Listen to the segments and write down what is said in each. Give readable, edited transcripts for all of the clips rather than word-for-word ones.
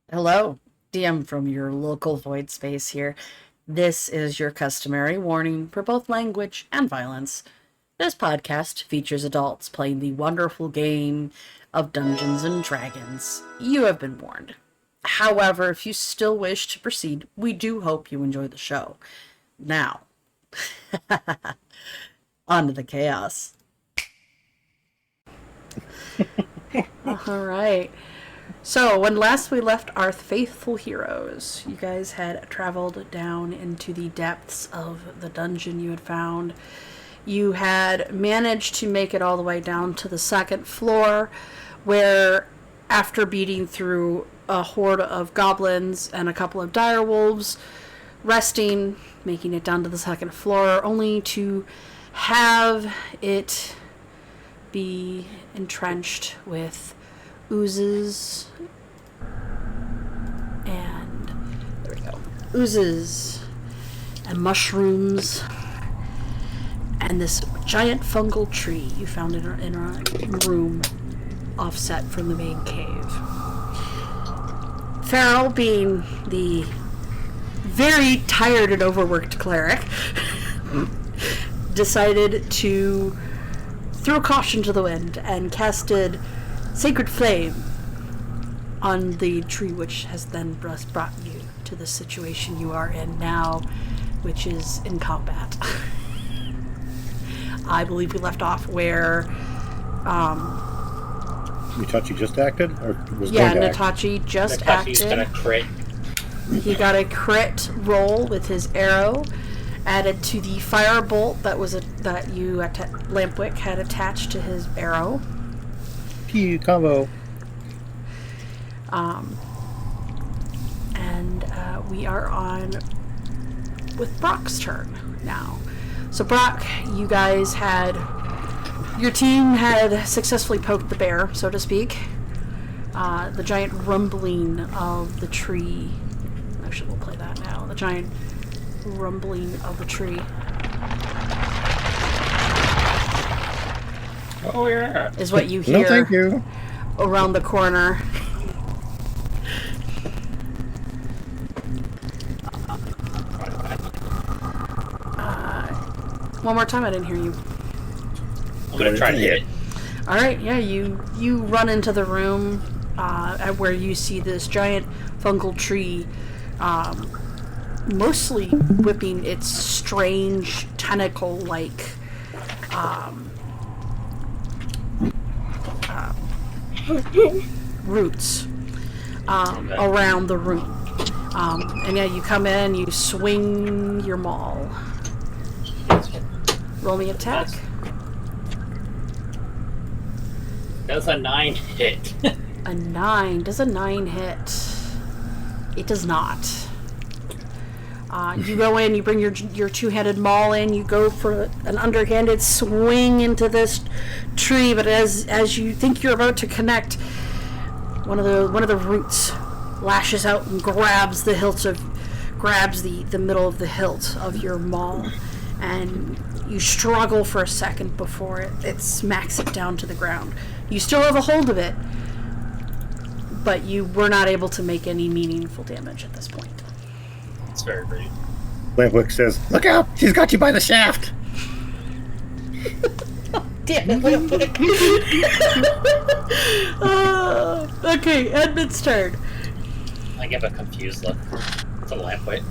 Hello, DM from your local void space here. This is your customary warning for both language and violence. This podcast features adults playing the wonderful game of Dungeons and Dragons. You have been warned. However, if you still wish to proceed, we do hope you enjoy the show. Now, on to the chaos. All right. So, when last we left our faithful heroes, you guys had traveled down into the depths of the dungeon you had found. You had managed to make it all the way down to the second floor, where, after beating through a horde of goblins and a couple of dire wolves, resting, making it down to the second floor, only to have it be entrenched with oozes and oozes and mushrooms and this giant fungal tree you found in a room offset from the main cave. Farrell, being the very tired and overworked cleric, decided to throw caution to the wind and casted Sacred Flame on the tree, which has then brought you to the situation you are in now, which is in combat. I believe we left off where Nitachi just acted? Or was Nitachi just Nitachi's acted. got a crit. He got a crit roll with his arrow, added to the firebolt that Lampwick had attached to his arrow. P combo. We are on with Brock's turn now. So Brock, your team had successfully poked the bear, so to speak. The giant rumbling of the tree. Actually, we'll play that now. The giant rumbling of the tree. Oh yeah. Is what you hear. No, thank you. Around the corner. One more time, I didn't hear you. I'm gonna try to hit it. All right, yeah, you run into the room at where you see this giant fungal tree, mostly whipping its strange tentacle-like roots around the room. And yeah, you come in, you swing your maul. Roll me attack. That's a 9 hit. A 9. Does a 9 hit? It does not. You go in, you bring your two-handed maul in, you go for an underhanded swing into this tree, but as you think you're about to connect, one of the roots lashes out and grabs the middle of the hilt of your maul, and you struggle for a second before it smacks it down to the ground. You still have a hold of it, but you were not able to make any meaningful damage at this point. It's very rude. Lampwick says, "Look out! She's got you by the shaft!" Damn it, Lampwick. Okay, Edmund's turn. I give a confused look to Lampwick.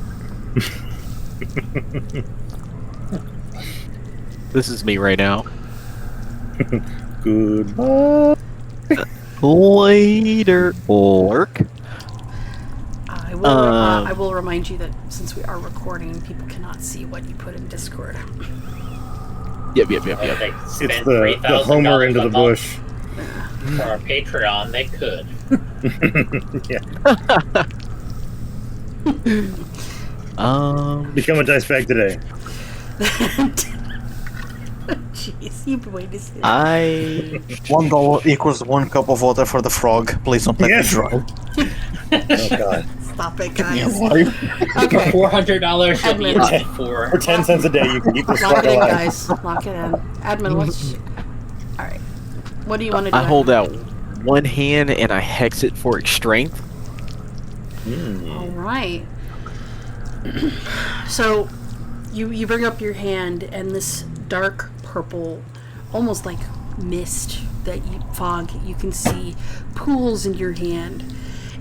This is me right now. Goodbye. Later, orc. I will remind you that since we are recording, people cannot see what you put in Discord. Yep. If they It's spend the Homer $3,000 into the a month bush. for our Patreon, they could. Yeah. Become a dice bag today. Jeez, you've been waiting to see that. $1 equals 1 cup of water for the frog. Please don't let Yes. me dry. Oh god. Stop it, Get me guys. alive. Okay, For $400, you'll be Edmund. in for... For 10 cents a day, you can keep this lock frog it in, alive. guys. Lock it in. Admin, what's... Alright. What do you want to do? I hold out one hand and I hex it for its strength. All right. So you bring up your hand, and this dark purple, almost like mist fog you can see pools in your hand,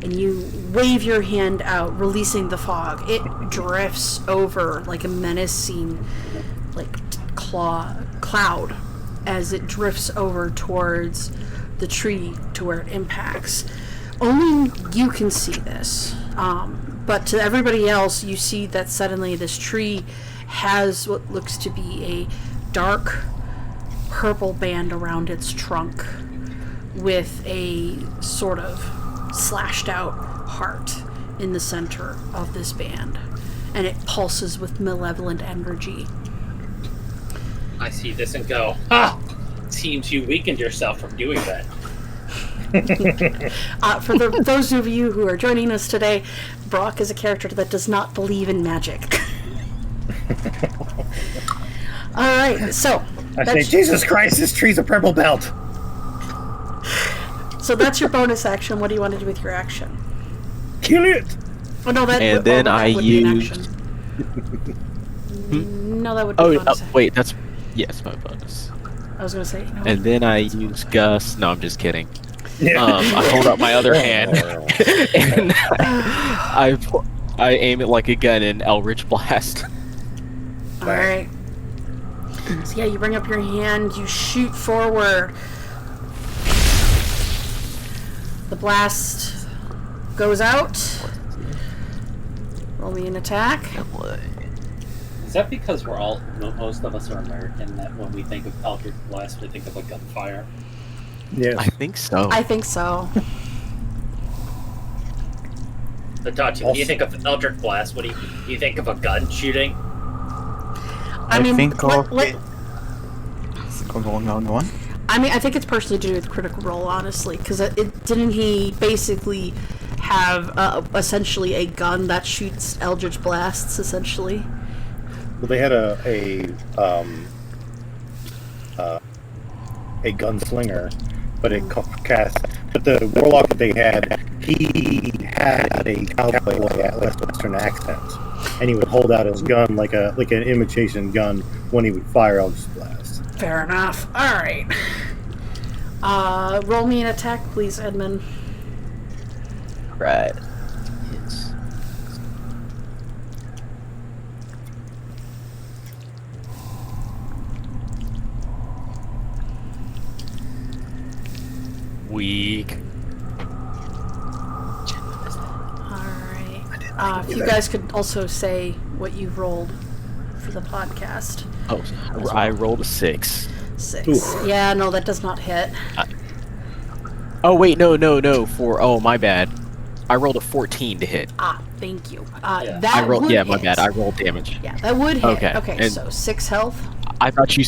and you wave your hand out, releasing the fog. It drifts over like a menacing cloud as it drifts over towards the tree to where it impacts. Only you can see this, but to everybody else, you see that suddenly this tree has what looks to be a dark purple band around its trunk with a sort of slashed out heart in the center of this band, and it pulses with malevolent energy. I see this and go, ha! Seems you weakened yourself from doing that. For those of you who are joining us today, Brock is a character that does not believe in magic. Alright, so... I say, Jesus Christ, this tree's a purple belt. So that's your bonus action. What do you want to do with your action? Kill it! Oh, no, that And would, then that I would be an used- action. No, that would be Oh, bonus. wait, that's... Yes, my bonus. I was going to say... No. And then I use Gus. No, I'm just kidding. Yeah. I hold up my other hand, and I aim it like a gun and Eldritch Blast. Alright. So yeah, you bring up your hand, you shoot forward. The blast goes out. Roll me an attack. Is that because most of us are American, that when we think of Eldritch Blast, we think of a gunfire? Yes. I think so. I think so. But Dottie, when you think of Eldritch Blast, what do you think of a gun shooting? I mean, think let- of let- Go on. I mean, I think it's partially to do with Critical Role, honestly, because didn't he basically have essentially a gun that shoots Eldritch Blasts, essentially? Well, they had a gunslinger, but it cast. But the warlock that they had, he had a cowboy western accent, and he would hold out his gun like an imitation gun when he would fire Eldritch Blast. Fair enough. Alright. Roll me an attack, please, Edmund. Right. Yes. Weak. Alright. If you guys could also say what you rolled for the podcast. Oh, I rolled a 6. 6. Oof. Yeah, no, that does not hit. Oh wait, no. Oh, my bad. I rolled a 14 to hit. Thank you. Yeah. That I rolled. would Yeah, my hit. bad. I rolled damage. Yeah, that would hit. Okay, Okay, and- so 6 health. I thought you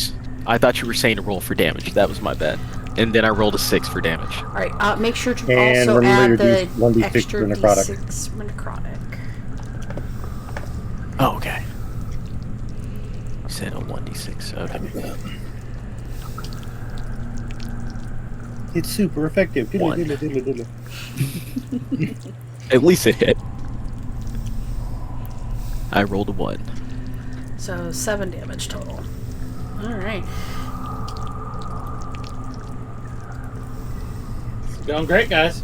were saying to roll for damage. That was my bad. And then I rolled a 6 for damage. Alright, make sure to And also remember add your the 1d6 extra for necrotic. D6 for necrotic. Oh, okay. You said a 1d6. Okay. It's super effective. One. At least it hit. I rolled a 1. So 7 damage total. Alright. It's going great, guys.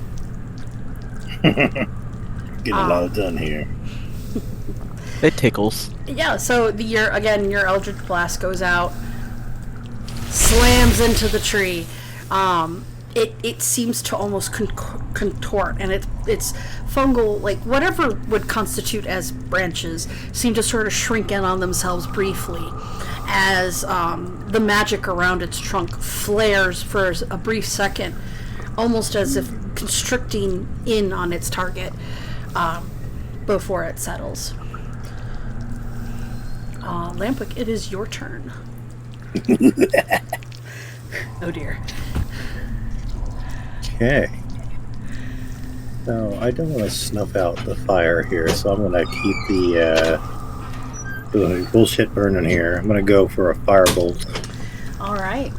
Getting a lot done here. It tickles. Yeah, so your Eldritch Blast goes out, slams into the tree. It seems to almost contort, and it's fungal, like whatever would constitute as branches seem to sort of shrink in on themselves briefly as the magic around its trunk flares for a brief second, almost as if constricting in on its target before it settles. Lampwick, it is your turn. Oh dear. Okay. So I don't want to snuff out the fire here, so I'm going to keep the bullshit burning here. I'm going to go for a firebolt. All right.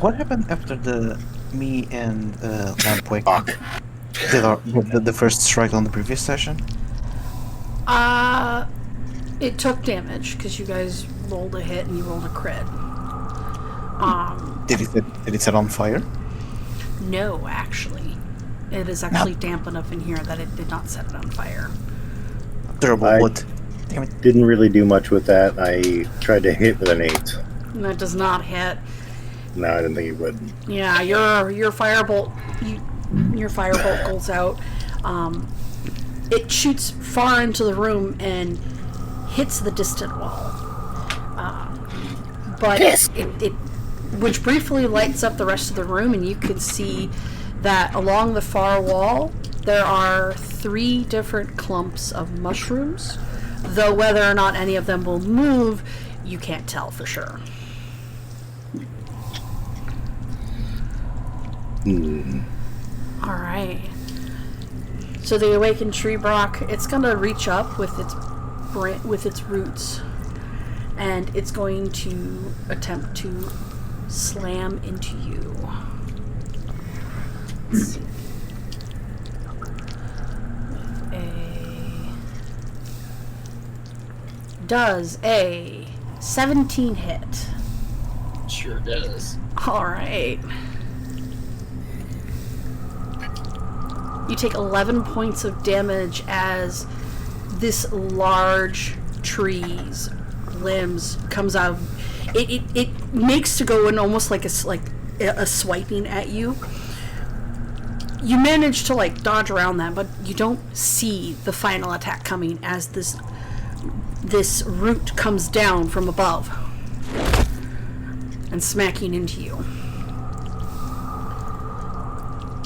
What happened after me and Lampwick Fuck. did the first strike on the previous session? It took damage because you guys rolled a hit and you rolled a crit. Did it set on fire? No, actually. It is actually damp enough in here that it did not set it on fire. Terrible I- wood. Damn it. Didn't really do much with that. I tried to hit with an 8. And that does not hit. No, I didn't think it would. Yeah, your firebolt goes out. It shoots far into the room and hits the distant wall. But it which briefly lights up the rest of the room, and you can see that along the far wall there are 3 different clumps of mushrooms, though whether or not any of them will move, you can't tell for sure. Alright. So the awakened tree Brock, it's gonna reach up with its roots, and it's going to attempt to slam into you. Let's see. Does a 17 hit? Sure does. Alright. You take 11 points of damage as this large tree's limbs comes out. It makes to go in almost like a swiping at you. You manage to dodge around that, but you don't see the final attack coming as this root comes down from above and smacking into you.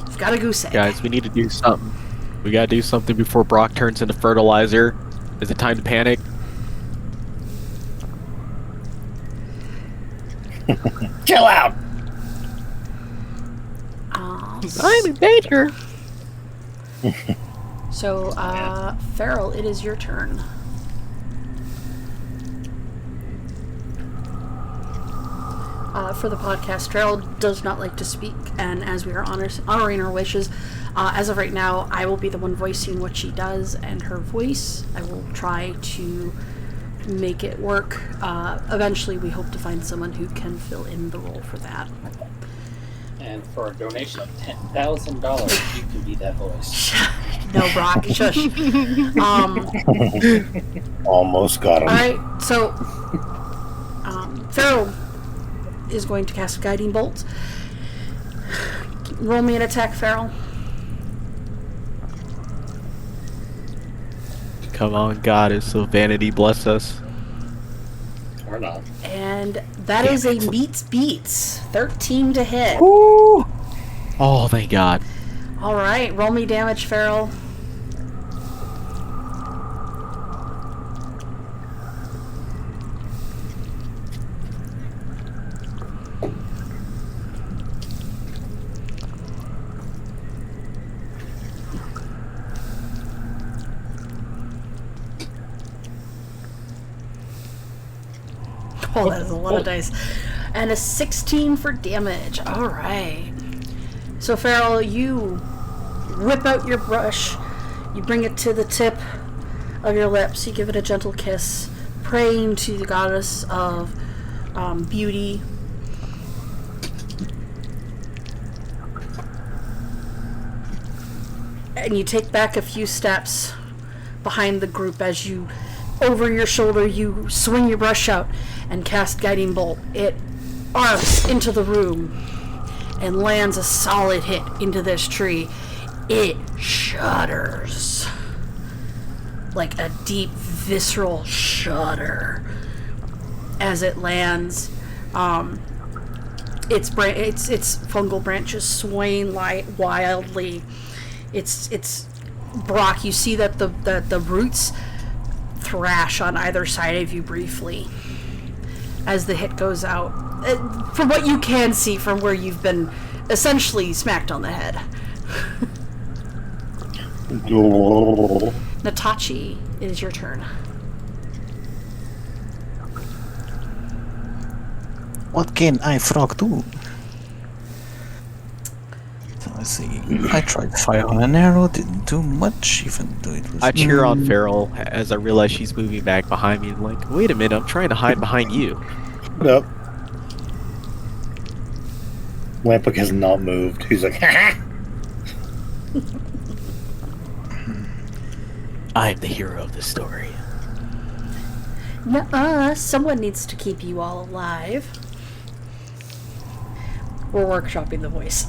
You've got a goose egg. Guys, we need to do something. We gotta do something before Brock turns into fertilizer. Is it time to panic? Chill out! I'm in danger! So, Farrell, it is your turn. For the podcast, Farrell does not like to speak, and as we are honoring her wishes, as of right now, I will be the one voicing what she does, and her voice, I will try to make it work. Eventually, we hope to find someone who can fill in the role for that. And for a donation of $10,000, you can be that voice. No, Brock, shush. Almost got him. Alright, so Farrell is going to cast Guiding Bolt. Roll me an attack, Farrell. Come on, goddess of vanity, bless us. Or not. And that is a beats. 13 to hit. Woo! Oh, thank God. Alright, roll me damage, Farrell. Oh, that is a lot of dice. And a 16 for damage. Alright. So, Farrell, you whip out your brush. You bring it to the tip of your lips. You give it a gentle kiss, praying to the goddess of beauty. And you take back a few steps behind the group as you, over your shoulder, you swing your brush out and cast Guiding Bolt. It arcs into the room and lands a solid hit into this tree. It shudders. Like a deep, visceral shudder as it lands. Its fungal branches swaying wildly. It's Brock, you see that the roots thrash on either side of you briefly as the hit goes out. From what you can see from where you've been essentially smacked on the head. Natachi, it is your turn. What can I frog do? Let's see. I tried to fire on an arrow, didn't do much, even though it was. I cheer on Farrell as I realize she's moving back behind me. I'm like, wait a minute, I'm trying to hide behind you. Nope. Lampwick has not moved. He's like, ha. I'm the hero of the story. Nuh-uh, someone needs to keep you all alive. We're workshopping the voice.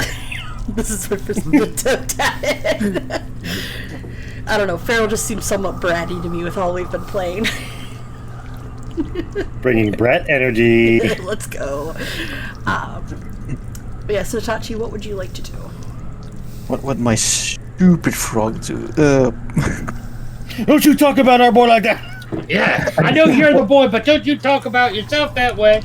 This is my first attempt at it. I don't know, Farrell just seems somewhat bratty to me with all we've been playing. Bringing Brett energy. Let's go. Yeah, so Tachi, what would you like to do? What would my stupid frog do? Don't you talk about our boy like that. Yeah, I know you're the boy, but don't you talk about yourself that way.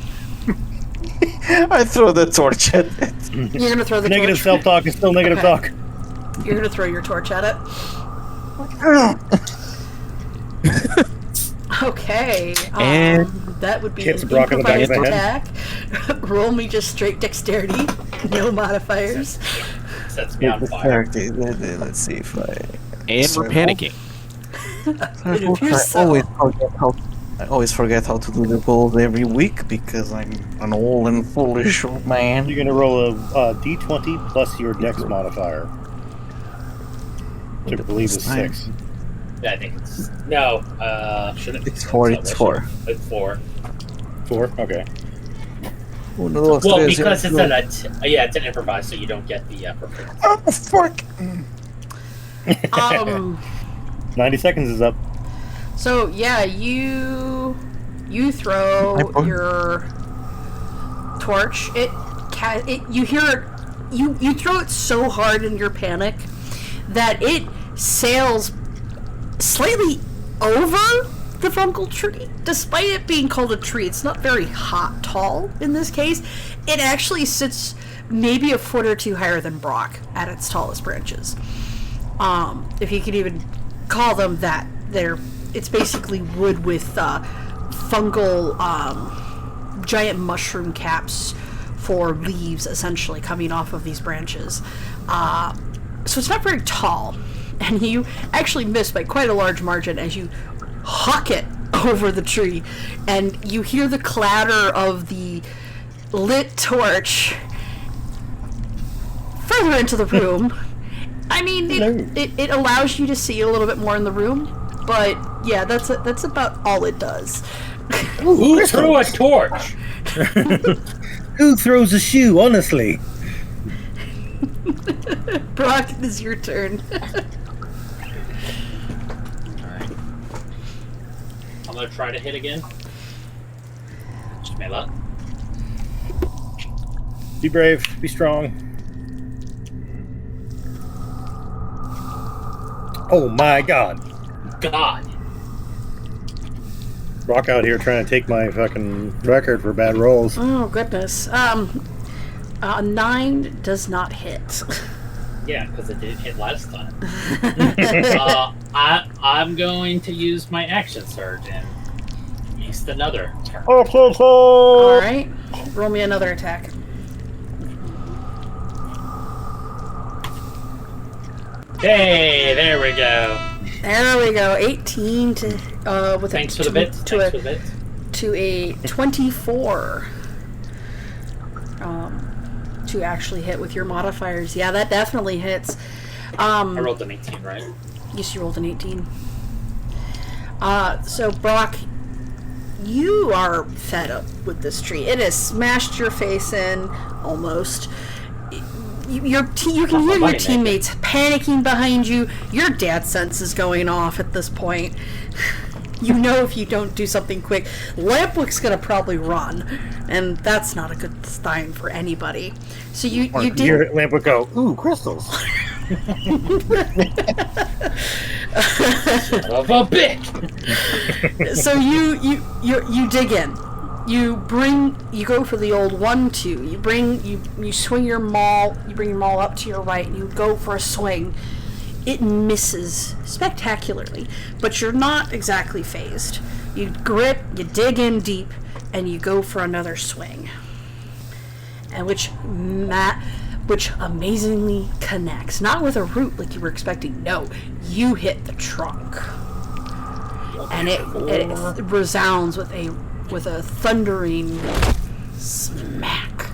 I throw the torch at it. You're gonna throw the Negative torch. self-talk is still negative Okay. talk. You're gonna throw your torch at it. Okay. And that would be hits an Brock in the back of improvised the attack. Roll me just straight dexterity, no modifiers. Sets me on fire. Okay, let's see if I. and we're panicking. I always forget how to do the gold every week because I'm an old and foolish old man. You're gonna roll a d20 plus your dex modifier. Which I believe is 6. Yeah, I think it's no. Shouldn't. It's 4. It's 4. It's 4. 4? Okay. Uno, dos, Well, tres, because it's cuatro. it's an improvised, so you don't get the performance. Oh, fuck! 90 seconds is up. So yeah, you throw your torch. You hear it. You throw it so hard in your panic that it sails slightly over the fungal tree. Despite it being called a tree, it's not very tall in this case. It actually sits maybe a foot or two higher than Brock at its tallest branches. If you could even call them that. It's basically wood with fungal giant mushroom caps for leaves essentially coming off of these branches. So it's not very tall, and you actually miss by quite a large margin as you huck it over the tree, and you hear the clatter of the lit torch further into the room. I mean, it allows you to see a little bit more in the room, but yeah, that's about all it does. Who threw a torch? Who throws a shoe, honestly? Brock, it is your turn. Alright. I'm gonna try to hit again. Just my luck. Be brave. Be strong. Oh my god. God. Rock out here trying to take my fucking record for bad rolls. Oh goodness. 9 does not hit. Yeah, because it didn't hit last time. I'm going to use my action surge and use another turn. All right, roll me another attack. Hey, there we go. There we go. 18 to with Thanks a for the bits. to Thanks a for the bits. to a 24. To actually hit with your modifiers. Yeah, that definitely hits. I rolled an 18, right? Yes, you rolled an 18. So Brock, you are fed up with this tree. It has smashed your face in almost. You can hear your teammates panicking behind you. Your dad sense is going off at this point. You know if you don't do something quick, Lampwick's gonna probably run, and that's not a good sign for anybody. So you Hear did. Lampwick go, ooh, crystals. Of a bitch! So you dig in. You go for the old 1-2. You swing your maul. You bring your maul up to your right, and you go for a swing. It misses spectacularly, but you're not exactly phased. You grip, you dig in deep, and you go for another swing. And which which amazingly connects. Not with a root like you were expecting. No, you hit the trunk. And it resounds with a thundering smack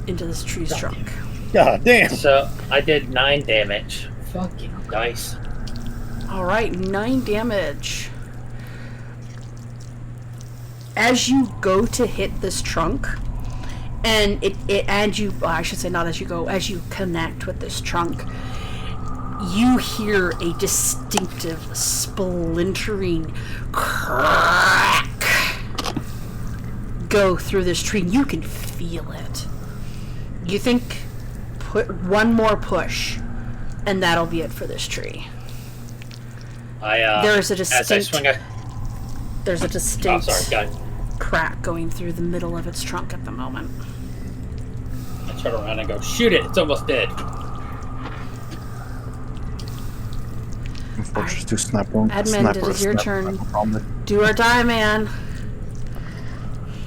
into this tree's trunk. God damn. So I did 9 damage. Fucking dice. Alright, 9 damage. As you go to hit this trunk, and as you connect with this trunk, you hear a distinctive splintering crack go through this tree. You can feel it. You think put one more push and that'll be it for this tree. There's a distinct crack going through the middle of its trunk at the moment. I turn around and go, shoot it, it's almost dead. Unfortunately, to snap one. Edmund, it is your turn. Do or die, man.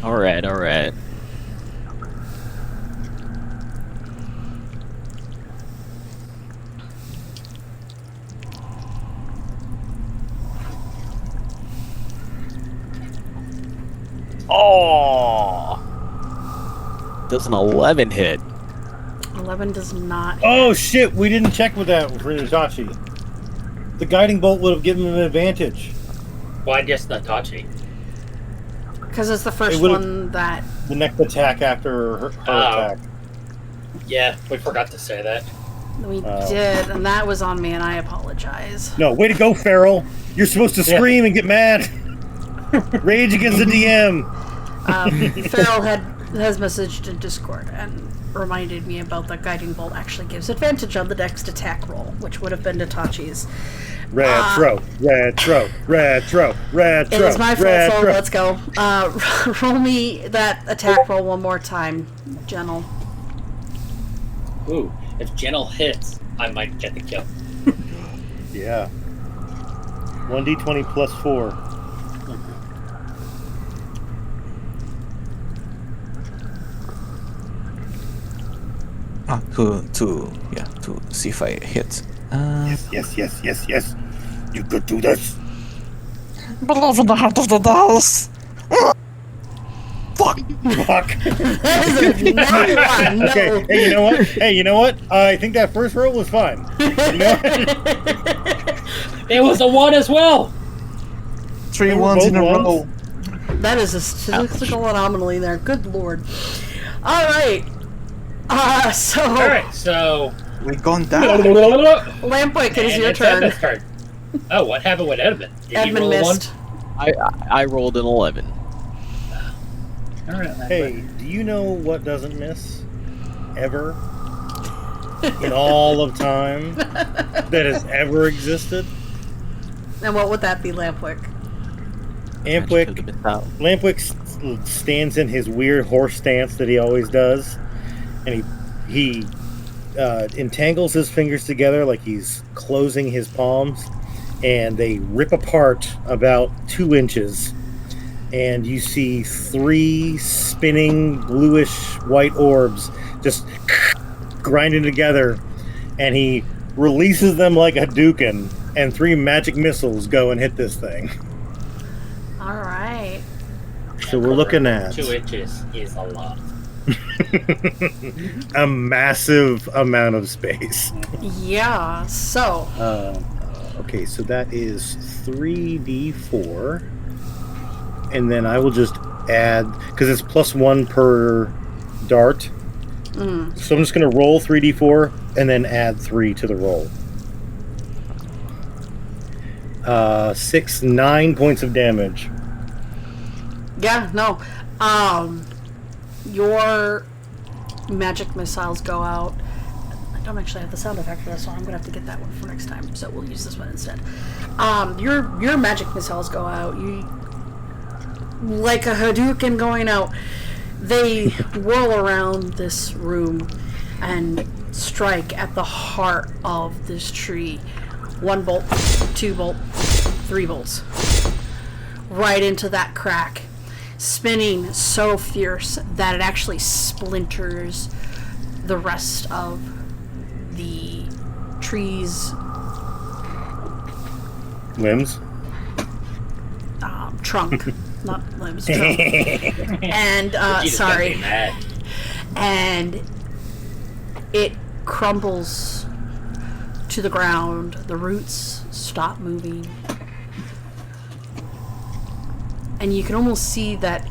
Alright. Oh! Does an 11 hit? 11 does not. Oh shit, we didn't check with that for Itachi. The guiding bolt would have given him an advantage. Why just Natachi? Because it's the first one that... The next attack after her attack. Yeah, we forgot to say that. We did, and that was on me, and I apologize. No, way to go, Farrell. You're supposed to scream and get mad. Rage against the DM. Farrell has messaged in Discord and reminded me about the guiding bolt actually gives advantage on the next attack roll, which would have been Natachi's. Retro. It is my fault, so let's go. Roll me that attack roll one more time, Gentle. Ooh, if Gentle hits, I might get the kill. Yeah. 1d20 plus 4. To see if I hit. Yes. You could do this. Believe in the heart of the dolls. Fuck. That is a no. Okay. Hey, you know what? I think that first roll was fine. You know? It was a 1 as well. 3 ones in a row. That is a statistical anomaly there. Good lord. Alright. So We've gone down. Lampwick, it is your turn. Edmund's turn. Oh, what happened with Edmund? Did Edmund he roll missed. I rolled an 11. All right, Hey, do you know what doesn't miss? Ever? In all of time that has ever existed? And what would that be, Lampwick? Lampwick stands in his weird horse stance that he always does, and he entangles his fingers together like he's closing his palms, and they rip apart about 2 inches, and you see 3 spinning bluish white orbs just grinding together, and he releases them like a Dukin, and 3 magic missiles go and hit this thing. Alright. So we're looking at 2 inches is a lot. a massive amount of space. Yeah, so. Okay, so that is 3d4. And then I will just add, because it's +1 per dart. So I'm just going to roll 3d4 and then add 3 to the roll. 9 points of damage. Yeah, no. Your magic missiles go out. I don't actually have the sound effect for this, so I'm gonna have to get that one for next time. So we'll use this one instead. Your magic missiles go out. You like a Hadouken going out. They whirl around this room and strike at the heart of this tree. 1 bolt, 2 bolt, 3 bolts. Right into that crack. Spinning so fierce that it actually splinters the rest of the trees Limbs. Trunk, not limbs, trunk. And Vegeta's gonna sorry, be mad. and it crumbles to the ground. The roots stop moving, and you can almost see that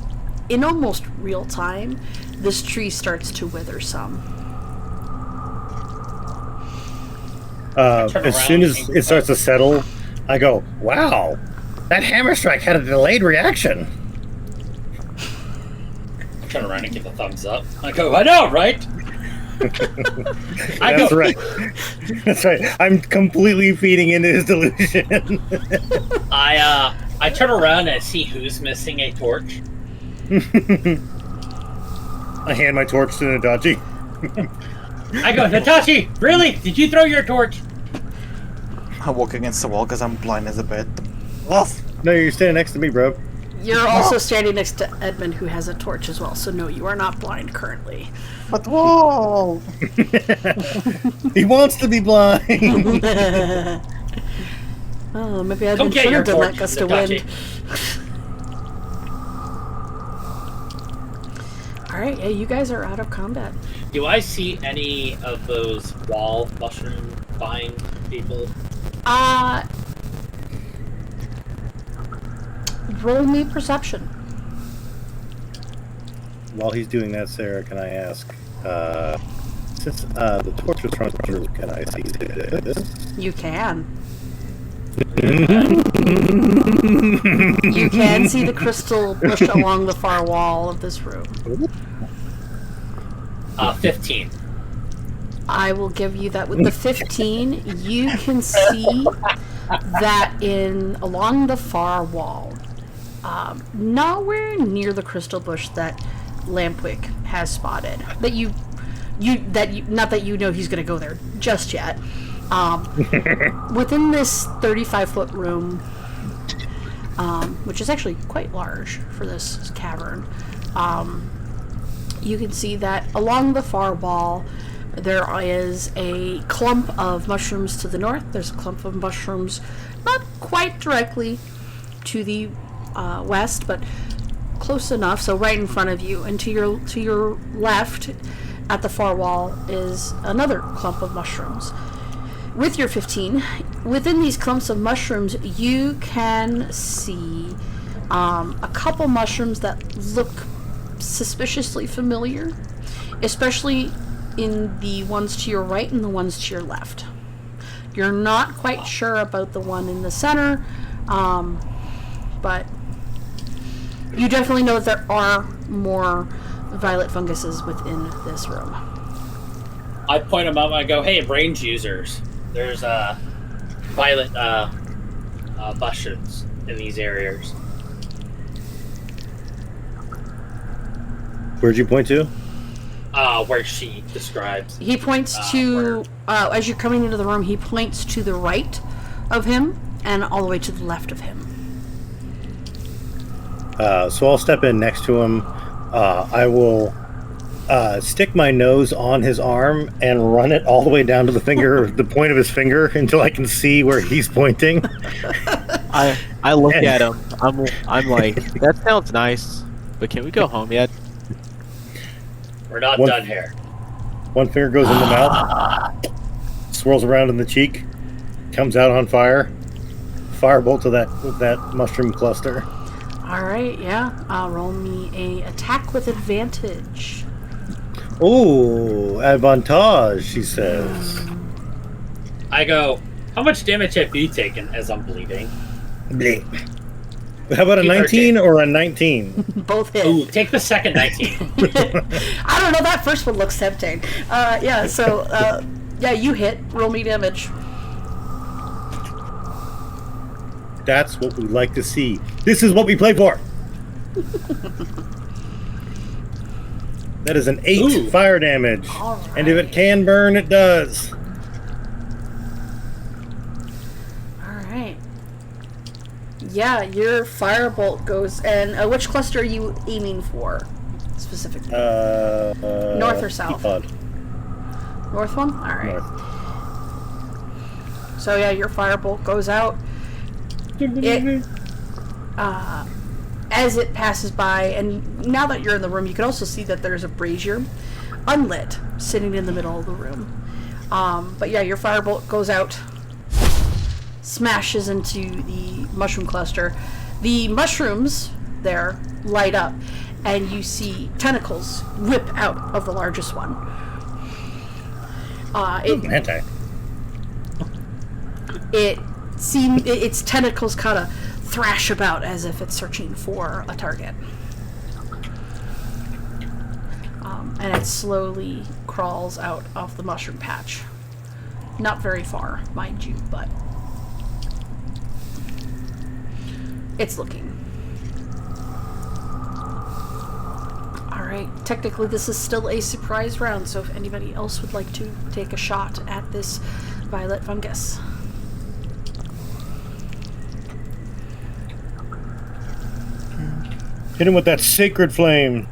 in almost real time, this tree starts to wither some. As soon as it starts to settle, I go, "Wow, that hammer strike had a delayed reaction." I turn around and give a thumbs up. I go, I know, right? That's right. That's right. I'm completely feeding into his delusion. I turn around and see who's missing a torch. I hand my torch to Nadachi. I go, Natachi, really? Did you throw your torch? I walk against the wall because I'm blind as a bat. Off! No, you're standing next to me, bro. You're also standing next to Edmund, who has a torch as well, so no, you are not blind currently. But whoa! He wants to be blind. Oh, maybe Edmund Come get should your have done torch, that gust of Natachi. wind. Alright, yeah, you guys are out of combat. Do I see any of those wall mushroom vine people? Roll me perception. While he's doing that, Sarah, can I ask, since the torch was run through, can I see this? You can. You can see the crystal bush along the far wall of this room. 15. I will give you that. With the 15, you can see that along the far wall, nowhere near the crystal bush that Lampwick has spotted. Not that you know he's going to go there just yet. Within this 35-foot room, which is actually quite large for this cavern, you can see that along the far wall there is a clump of mushrooms to the north. There's a clump of mushrooms not quite directly to the west, but close enough, so right in front of you. And to your left at the far wall is another clump of mushrooms. With your 15, within these clumps of mushrooms, you can see a couple mushrooms that look suspiciously familiar, especially in the ones to your right and the ones to your left. You're not quite sure about the one in the center, but you definitely know that there are more violet funguses within this room. I point them out and I go, hey, range users. There's violet mushrooms in these areas. Where'd you point to? Where she describes. He points to, as you're coming into the room, he points to the right of him and all the way to the left of him. So I'll step in next to him. I will stick my nose on his arm and run it all the way down to the point of his finger until I can see where he's pointing. I look at him. I'm like, that sounds nice, but can we go home yet? We're not done here. One finger goes in the mouth, swirls around in the cheek, comes out on fire. Firebolt to that mushroom cluster. All right, yeah. Roll me a attack with advantage. Oh, advantage, she says. I go, how much damage have you taken as I'm bleeding? Bleh. How about a 19 or a 19? Both hit. Ooh, take the second 19. I don't know, that first one looks tempting. Yeah, you hit. Roll me damage. That's what we like to see. This is what we play for. That is an 8 Ooh. fire damage. All And if it can burn, it does. Alright. Yeah, your firebolt goes, and which cluster are you aiming for, specifically? North North or south? North one? Alright. North. So yeah, your firebolt goes out. It, as it passes by, and now that you're in the room, you can also see that there's a brazier, unlit, sitting in the middle of the room. But yeah, your firebolt goes out, smashes into the mushroom cluster. The mushrooms there light up, and you see tentacles whip out of the largest one. Hentai. Its tentacles kind of thrash about as if it's searching for a target. And it slowly crawls out of the mushroom patch. Not very far, mind you, but it's looking. Alright, technically this is still a surprise round, so if anybody else would like to take a shot at this violet fungus. Hit him with that sacred flame.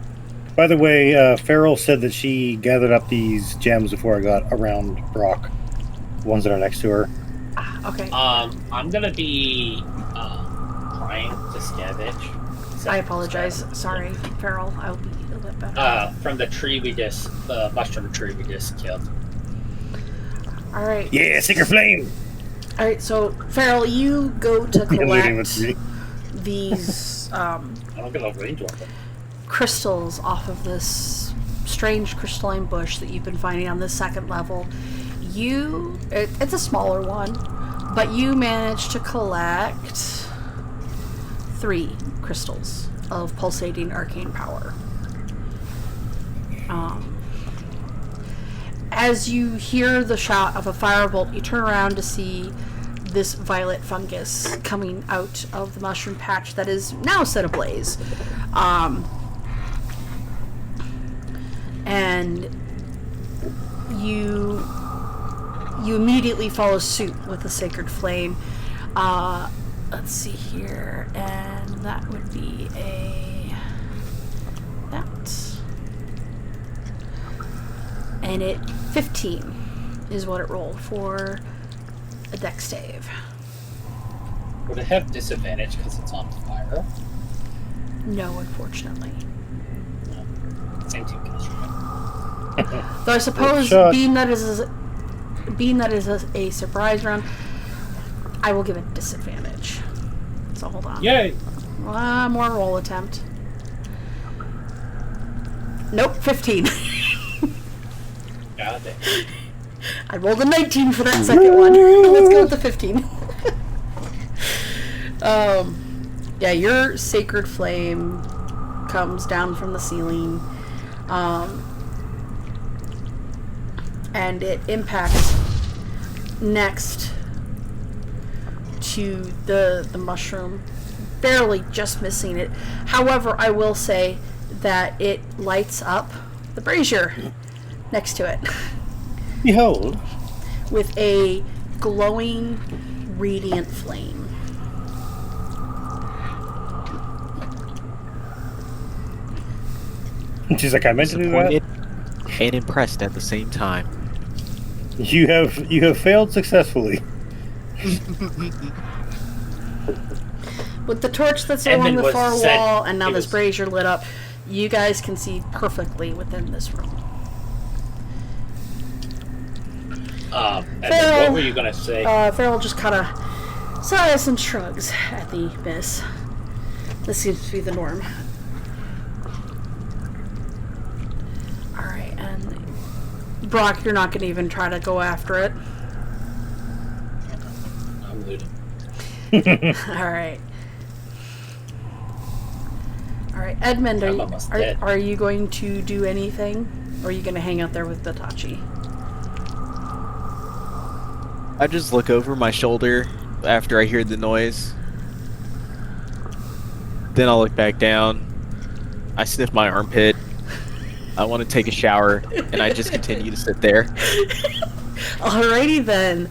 By the way, Farrell said that she gathered up these gems before I got around Brock. The ones that are next to her. Ah, okay. I'm gonna be trying to scavenge. I apologize. Sorry, Farrell. I'll be a bit better. From the tree the mushroom tree we just killed. Alright. Yeah, sacred flame! Alright, so Farrell, you go to collect me. these I don't get a range weapon. crystals off of this strange crystalline bush that you've been finding on this second level. It's a smaller one, but you managed to collect 3 crystals of pulsating arcane power. As you hear the shot of a firebolt, you turn around to see this violet fungus coming out of the mushroom patch that is now set ablaze. And you immediately follow suit with the sacred flame. Let's see here, and that would be and it 15 is what it rolled for a dex save. Would it have disadvantage because it's on fire? No, unfortunately. No. Same team can Though I suppose, Shot. being that is a surprise round, I will give it disadvantage. So hold on. Yay! One more roll attempt. Nope, 15. Got it. I rolled a 19 for that second one. Let's go with the 15. Yeah, your sacred flame comes down from the ceiling, and it impacts next to the mushroom, barely just missing it. However, I will say that it lights up the brazier next to it Behold. with a glowing, radiant flame. She's like, I meant to do Disappointed that. and impressed at the same time. You have failed successfully. With the torch that's along Edmund the was far said wall and now he this was- brazier lit up, you guys can see perfectly within this room. And then what were you gonna say? Farrell just kind of sighs and shrugs at the miss. This seems to be the norm. Alright, and Brock, you're not going to even try to go after it. I'm looting. Alright. Alright, Edmund, I'm almost are dead. you going to do anything? Or are you going to hang out there with Batachi? I just look over my shoulder after I hear the noise. Then I'll look back down. I sniff my armpit. I want to take a shower, and I just continue to sit there. Alrighty then.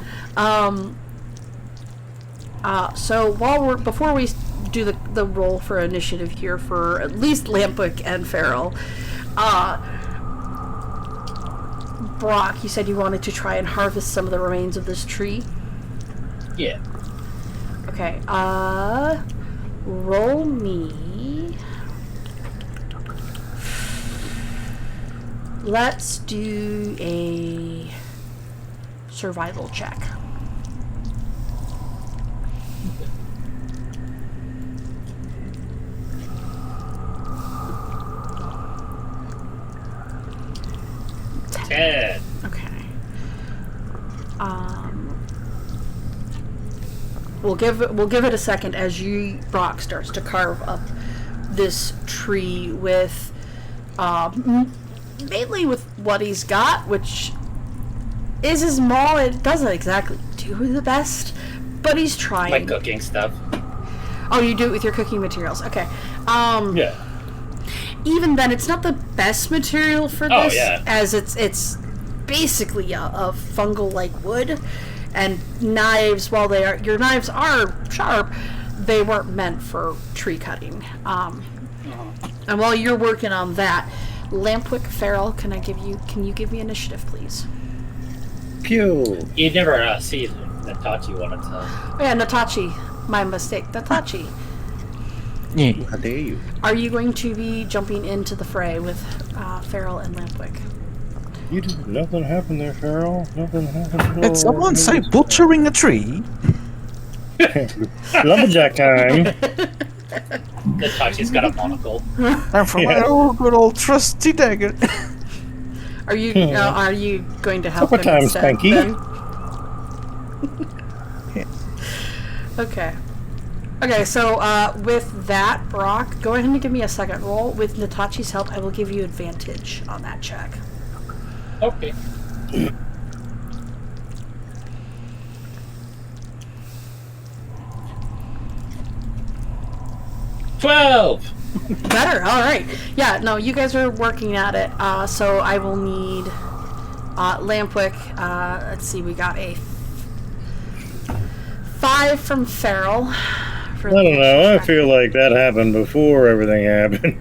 So before we do the roll for initiative here for at least Lampic and Farrell, Brock, you said you wanted to try and harvest some of the remains of this tree. Yeah. Okay, roll me. Let's do a survival check. Ted. Okay. We'll give it a second as Brock starts to carve up this tree with, mainly with what he's got, which is small. It doesn't exactly do the best, but he's trying. My cooking stuff. Oh, you do it with your cooking materials. Okay. Yeah. Even then, it's not the best material for Oh, this, yeah. as it's basically a fungal-like wood, and knives, while your knives are sharp, they weren't meant for tree cutting. And while you're working on that, Lampwick Farrell, can you give me initiative, please? Pew. You never see Natachi wanted to. Oh yeah, Natachi. My mistake. Natachi. Yeah. How dare you? Are you going to be jumping into the fray with Farrell and Lampwick? You did nothing happened there, Farrell. Nothing happened. Did someone say butchering a tree? Lumberjack time. Natachi's got a monocle. And from my old good old trusty dagger. Are you going to help Supper him time, instead, Spanky. then? Okay, so with that, Brock, go ahead and give me a second roll. With Natachi's help, I will give you advantage on that check. Okay. $12. Better, alright. Yeah, no, you guys are working at it, so I will need Lampwick. Let's see, we got a 5 from Farrell. I don't know. I feel like that happened before everything happened.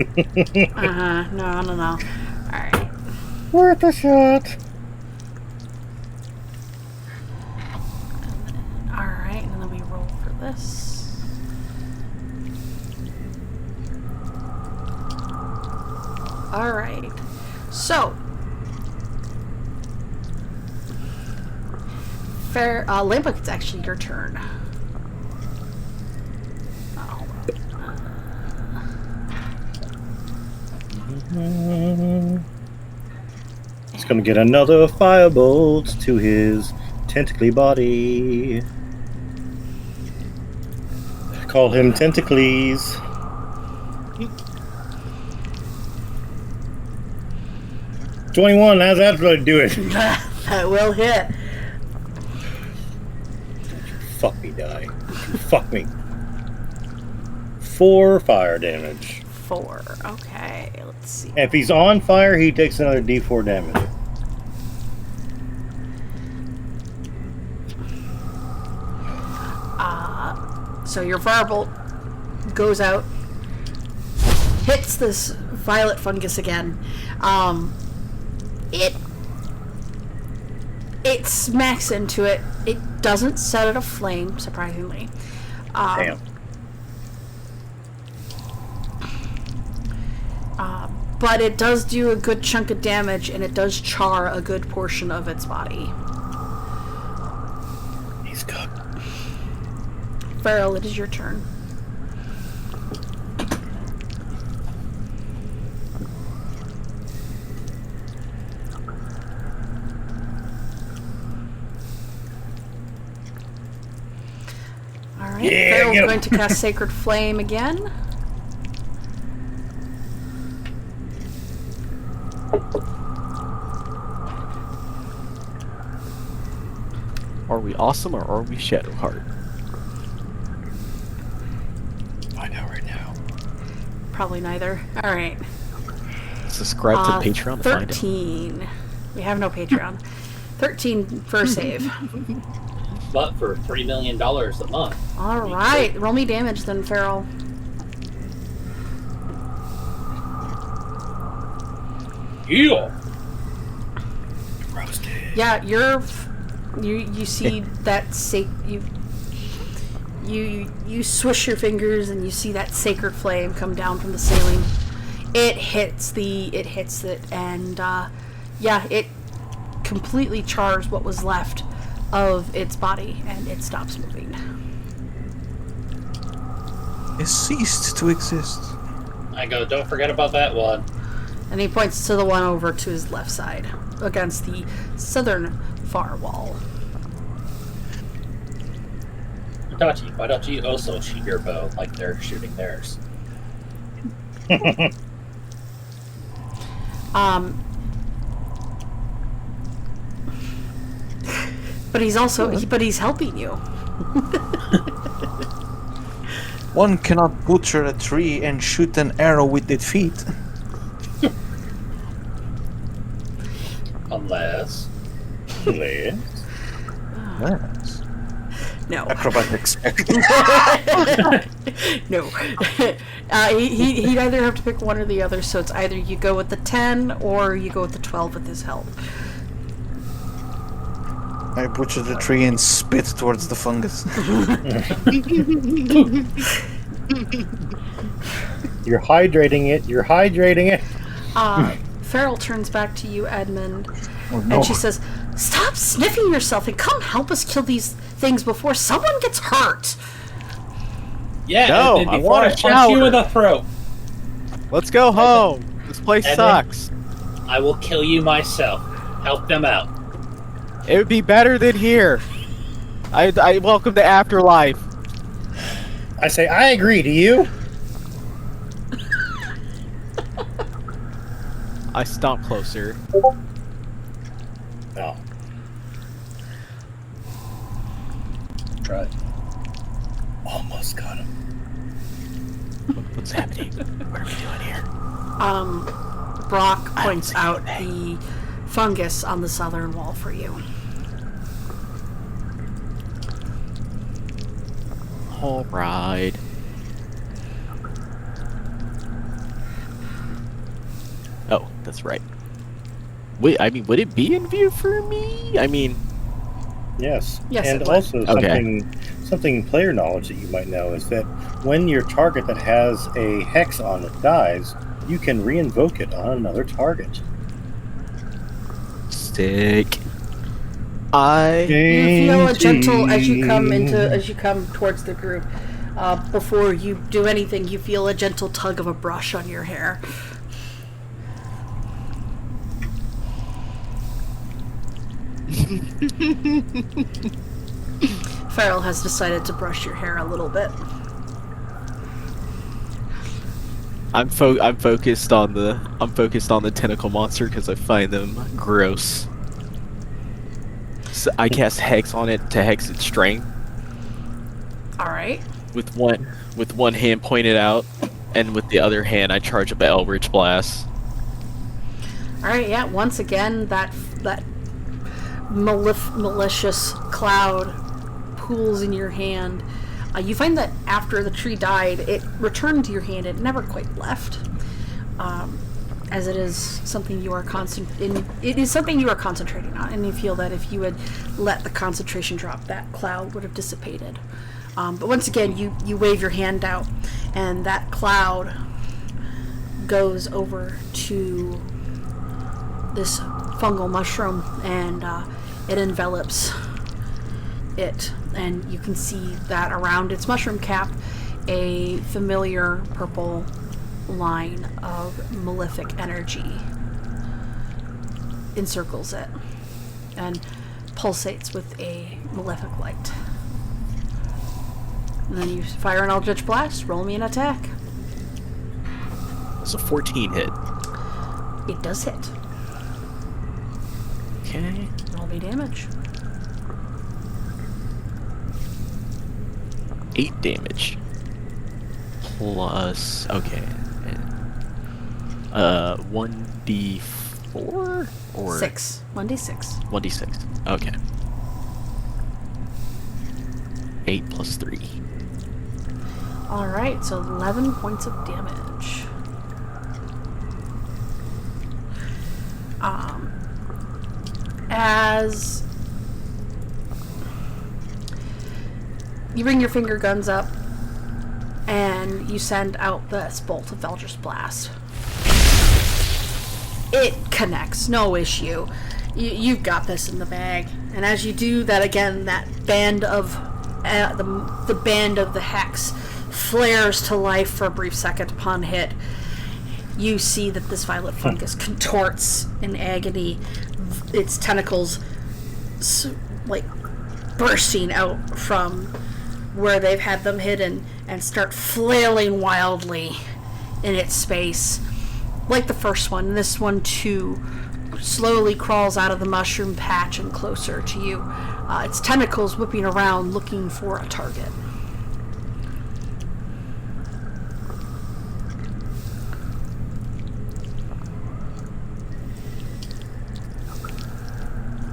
No. Alright. Worth a shot. Alright, and then we roll for this. Alright. So. Lampwick, it's actually your turn. He's gonna get another firebolt to his tentacly body. Call him Tentacles. $21, how's that going to do it? That will hit. Fuck me, die. Fuck me. 4 fire damage. 4. Okay, let's see. And if he's on fire, he takes another d4 damage. So your firebolt goes out, hits this violet fungus again. It smacks into it. It doesn't set it aflame, surprisingly. Damn. But it does do a good chunk of damage, and it does char a good portion of its body. He's cooked. Farrell, it is your turn. Alright, Yeah, Farrell's get him. going to cast Sacred Flame again. Are we awesome or are we Shadowheart? Find out right now. Probably neither. Alright. Subscribe to Patreon to find out. 13. We have no Patreon. 13 for a save. But for $3 million a month. Alright, roll me damage then, Farrell. Yeah. Roast Yeah, you see that you swish your fingers and you see that sacred flame come down from the ceiling. It hits it, and it completely chars what was left of its body, and it stops moving. It ceased to exist. I go, don't forget about that one. And he points to the one over to his left side, against the southern far wall. Itachi, why don't you also shoot your bow like they're shooting theirs? But he's helping you. One cannot butcher a tree and shoot an arrow with its feet. Unless. Yes. No. Acrobatics. No. He'd either have to pick one or the other, so it's either you go with the 10 or you go with the 12 with his help. I butcher the tree and spit towards the fungus. You're hydrating it. Farrell turns back to you, Edmund, Oh, no. and she says, "Stop sniffing yourself and come help us kill these things before someone gets hurt." Yeah, No, and I before want I a punch you shower. in the throat, Let's go home. This place And sucks. I will kill you myself. Help them out. It would be better than here. I welcome the afterlife. I say, I agree. Do you? I stomp closer. No. Try. Almost got him. What's happening? What are we doing here? Brock points out the fungus on the southern wall for you. All right. Oh, that's right. Wait, I mean, would it be in view for me? I mean, Yes. Yes, And it would. also something player knowledge that you might know is that when your target that has a hex on it dies, you can re-invoke it on another target. stick. You feel a gentle as you come towards the group. Before you do anything, you feel a gentle tug of a brush on your hair. Farrell has decided to brush your hair a little bit. I'm focused on the tentacle monster because I find them gross. So I cast hex on it to hex its strength All right. with one hand pointed out, and with the other hand I charge up an Eldritch Blast. All right. Yeah. Once again, that malicious cloud pools in your hand. You find that after the tree died, it returned to your hand. It never quite left, as it is something you are concentrating on, and you feel that if you had let the concentration drop, that cloud would have dissipated. But once again, you wave your hand out, and that cloud goes over to this fungal mushroom, and it envelops it, and you can see that around its mushroom cap a familiar purple line of malefic energy encircles it and pulsates with a malefic light. And then you fire an Eldritch Blast. Roll me an attack. It's a 14 hit. It does hit. Okay. Roll me damage. 8 damage. Plus, okay. 1d4 or 6. 1d6. 1d6. Okay. 8 plus 3. Alright, so 11 points of damage. as you bring your finger guns up and you send out this bolt of Eldritch Blast. It connects, no issue. You've got this in the bag. And as you do that again, that band of the band of the hex flares to life for a brief second upon hit. You see that this violet fungus contorts in agony, its tentacles like bursting out from where they've had them hidden and start flailing wildly in its space. Like the first one, this one too slowly crawls out of the mushroom patch and closer to you. Its tentacles whipping around looking for a target.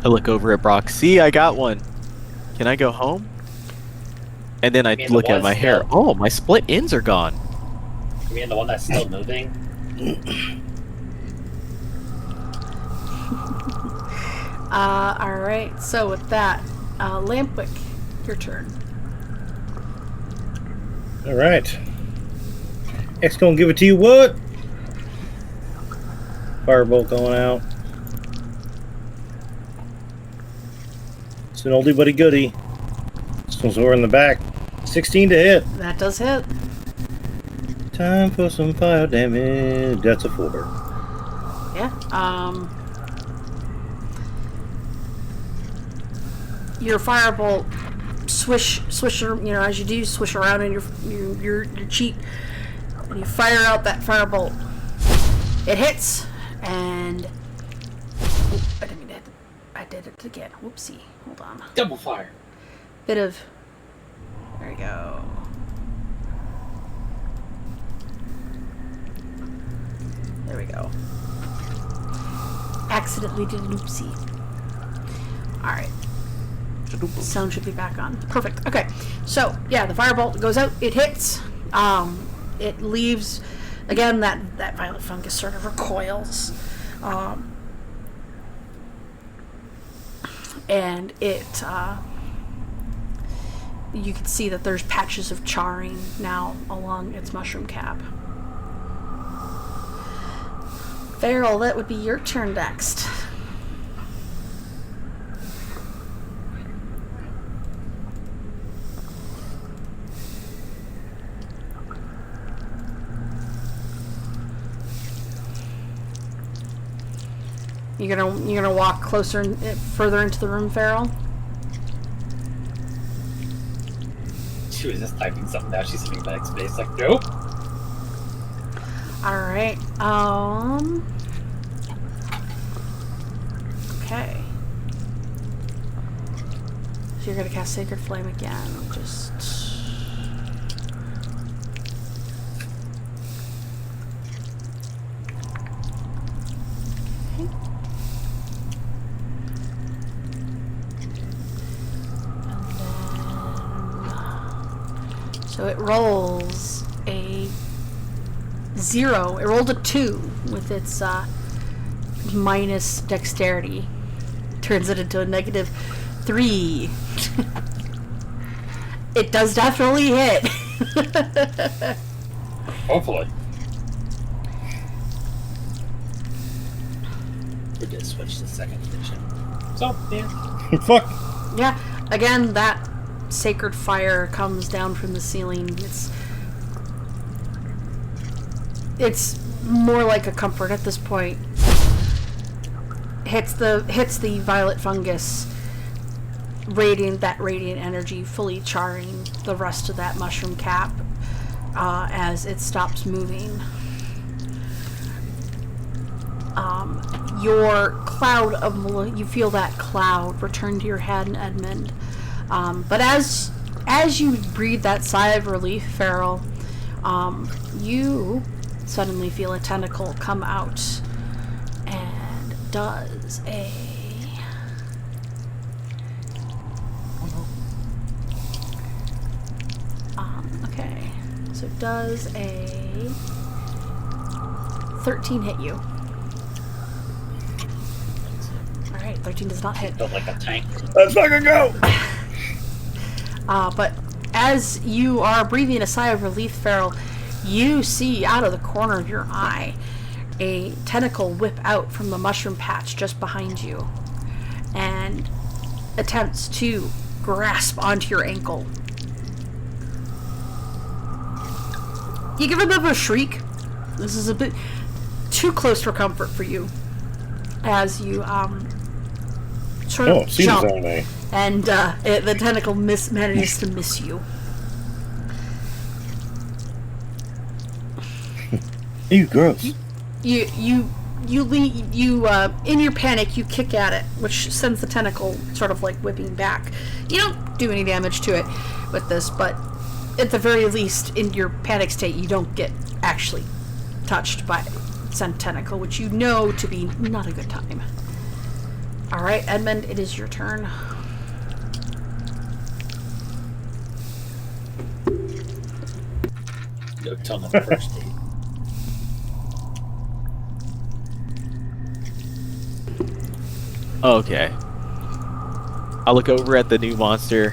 I look over at Brock. See, I got one. Can I go home? And then I mean the look at one my hair. still- Oh, my split ends are gone. You mean the one that's still moving? Alright, so with that, Lampwick, your turn. All right. X gonna give it to you. What? Firebolt going out. It's an oldie but a goodie. This one's over in the back. 16 to hit. That does hit. Time for some fire damage. That's a 4. Yeah. Your firebolt swish, as you do, swish around in your cheek, and you fire out that firebolt. It hits, and I didn't mean to hit. I did it again. Whoopsie. Hold on. Double fire. Bit of. There we go. There we go. Accidentally did an oopsie. Alright. Sound should be back on. Perfect. Okay. So, yeah, the firebolt goes out. It hits. It leaves. Again, that violet fungus sort of recoils. And it. You can see that there's patches of charring now along its mushroom cap. Farrell, that would be your turn next. You're gonna walk closer and further into the room, Farrell? She was just typing something out. She's sitting backspace like, nope. Alright, okay. So you're gonna cast Sacred Flame again, just... Okay. And then... So it rolls a 0. It rolled a 2 with its minus dexterity. Turns it into a -3. It does definitely hit. Hopefully. We did switch to second edition. So, yeah. Fuck. Yeah, again, that sacred fire comes down from the ceiling. It's more like a comfort at this point. Hits the violet fungus, radiant energy, fully charring the rest of that mushroom cap as it stops moving. Your cloud of you feel that cloud return to your head, and Edmund. But as you breathe that sigh of relief, Farrell, you suddenly feel a tentacle come out and does a okay, so does a 13 hit you? Alright, 13 does not hit. Built like a tank. Let's fucking go! But as you are breathing a sigh of relief, Farrell, you see out of the corner of your eye a tentacle whip out from the mushroom patch just behind you and attempts to grasp onto your ankle. You give a bit of a shriek. This is a bit too close for comfort for you as you sort of jump, and the tentacle manages to miss you. Ew, gross. You in your panic you kick at it, which sends the tentacle sort of like whipping back. You don't do any damage to it with this, but at the very least, in your panic state, you don't get actually touched by said tentacle, which you know to be not a good time. All right, Edmund, it is your turn. No tongue on the first date. Okay. I look over at the new monster.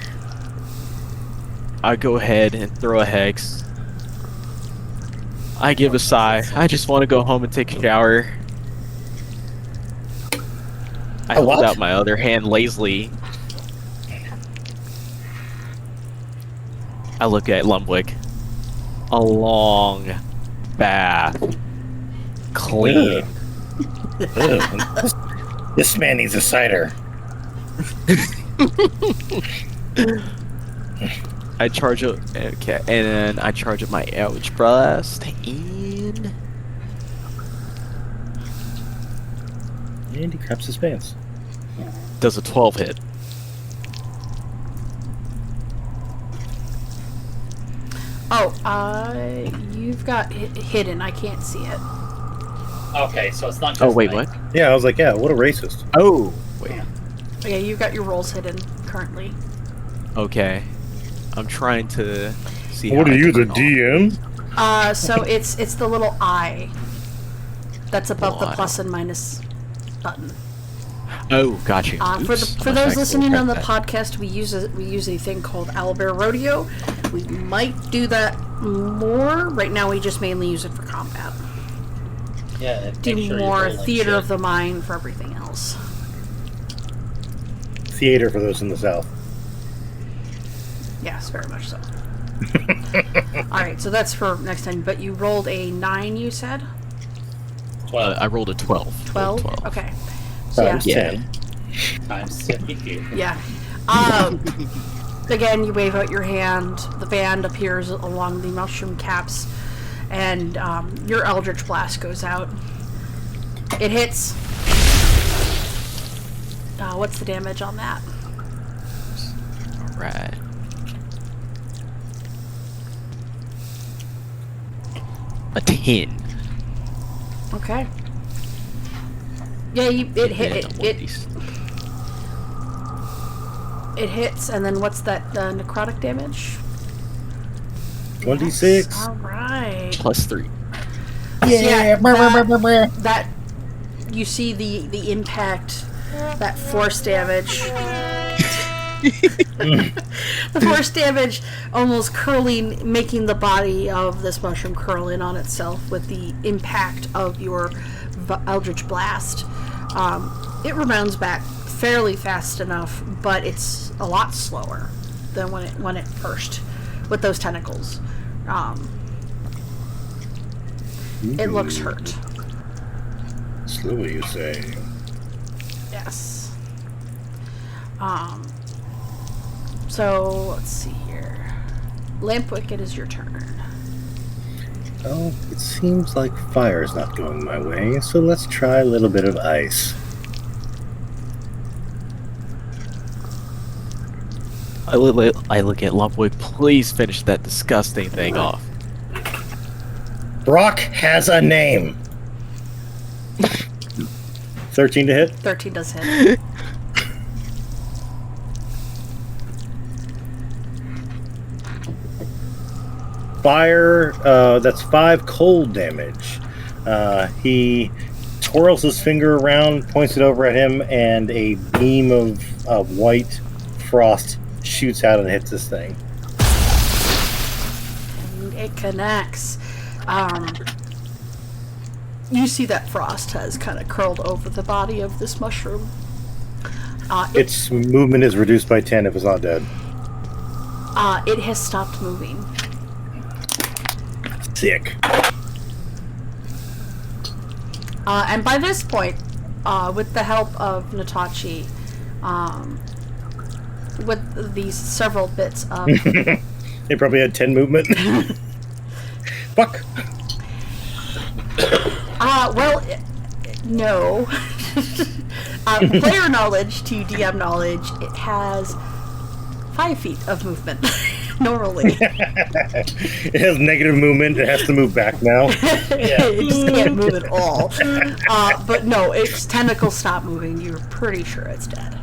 I go ahead and throw a hex. I give a sigh. I just want to go home and take a shower. I hold out my other hand lazily. I look at Lumbwick. A long bath. Clean. This man needs a cider. I charge up, okay, and then I charge up my Eldritch Blast, and he craps his pants. does a 12 hit. Oh, you've got hidden. I can't see it. Okay, so it's not just Oh wait, like, what? Yeah, I was like, yeah, what a racist. Oh wait. Yeah, you've got your rolls hidden currently. Okay, I'm trying to see. What how are I you, the turn DM? So it's the little eye that's above the Little plus and minus button. Oh, gotcha. For those listening on the podcast, we use a thing called Owlbear Rodeo. We might do that more. Right now, we just mainly use it for combat. yeah, Do make sure more you're rolling theater shit. of the mind for everything else. Theater for those in the South. Yes, very much so. Alright, so that's for next time. But you rolled a 9, you said? 12 I rolled a 12. 12? Okay. So, Times yeah. 10. times 72. Yeah. Again, you wave out your hand. The band appears along the mushroom caps, and your Eldritch Blast goes out. It hits. What's the damage on that? Alright. A 10. Okay. Yeah, it hit. It hits, and then what's that? The necrotic damage? 26. All right. Plus 3. Yeah, that you see the impact, that force damage. The force damage almost curling, making the body of this mushroom curl in on itself with the impact of your Eldritch Blast. It rebounds back fairly fast enough, but it's a lot slower than when it first with those tentacles. It looks hurt. Slowly, you say. Yes. So let's see here. Lampwick, it is your turn. Oh, it seems like fire is not going my way, so let's try a little bit of ice. I look at Lumbwick. Please finish that disgusting thing off. Brock has a name. 13 to hit. 13 does hit. Fire, that's 5 cold damage. He twirls his finger around, points it over at him, and a beam of white frost shoots out and hits this thing. And it connects. You see that frost has kind of curled over the body of this mushroom. Its movement is reduced by 10 if it's not dead. It has stopped moving. Sick. And by this point, with the help of Natachi, with these several bits of... They probably had 10 movement. Fuck. No. Player knowledge to DM knowledge, it has 5 feet of movement, normally. It has negative movement. It has to move back now. It just can't move at all. But no, its tentacles stop moving. You're pretty sure it's dead.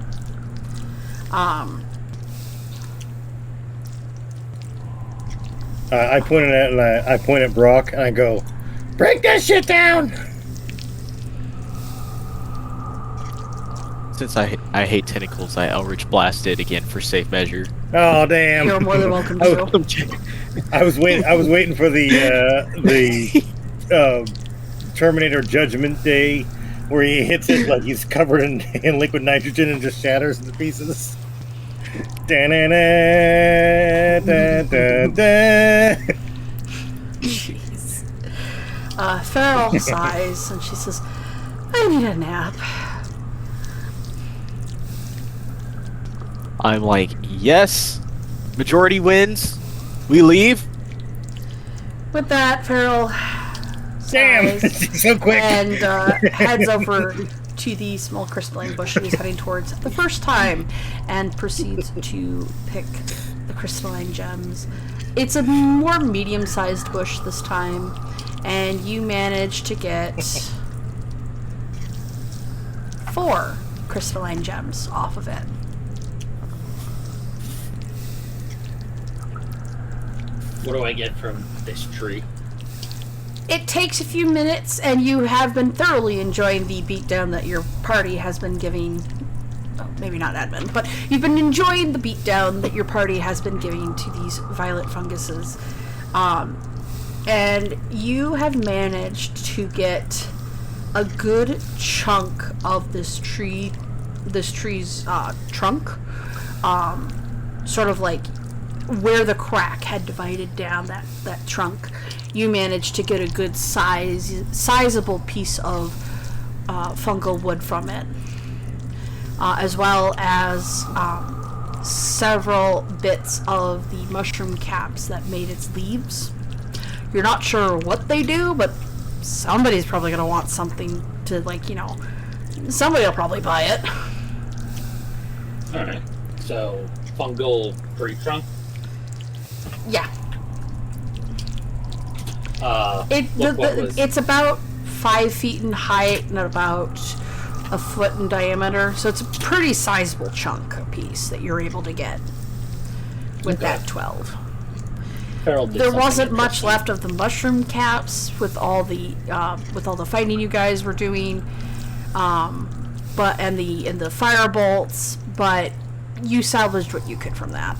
I point at and I point at Brock and I go, "Break that shit down!" Since I hate tentacles, I Eldritch Blast it again for safe measure. Oh damn! You're more than welcome to. I was waiting for the Terminator Judgment Day, where he hits it like he's covered in liquid nitrogen and just shatters into pieces. Jeez. Farrell sighs and she says, "I need a nap." I'm like, yes, majority wins, we leave. With that, Farrell Damn! sighs So quick. and heads over to the small crystalline bush he's heading towards the first time and proceeds to pick the crystalline gems. It's a more medium-sized bush this time, and you manage to get 4 crystalline gems off of it. What do I get from this tree? It takes a few minutes, and you have been thoroughly enjoying the beatdown that your party has been giving. Oh, maybe not Edmund, but you've been enjoying the beatdown that your party has been giving to these violet funguses. And you have managed to get a good chunk of this tree's trunk, sort of like where the crack had divided down that trunk. You managed to get a good sizable piece of fungal wood from it, as well as several bits of the mushroom caps that made its leaves. You're not sure what they do, but somebody's probably going to want something to, somebody will probably buy it. Alright. So, fungal tree trunk? Yeah. It's It's about 5 feet in height and about a foot in diameter, so it's a pretty sizable chunk piece that you're able to get with that 12. There wasn't much left of the mushroom caps with all the fighting you guys were doing, but the fire bolts, but you salvaged what you could from that.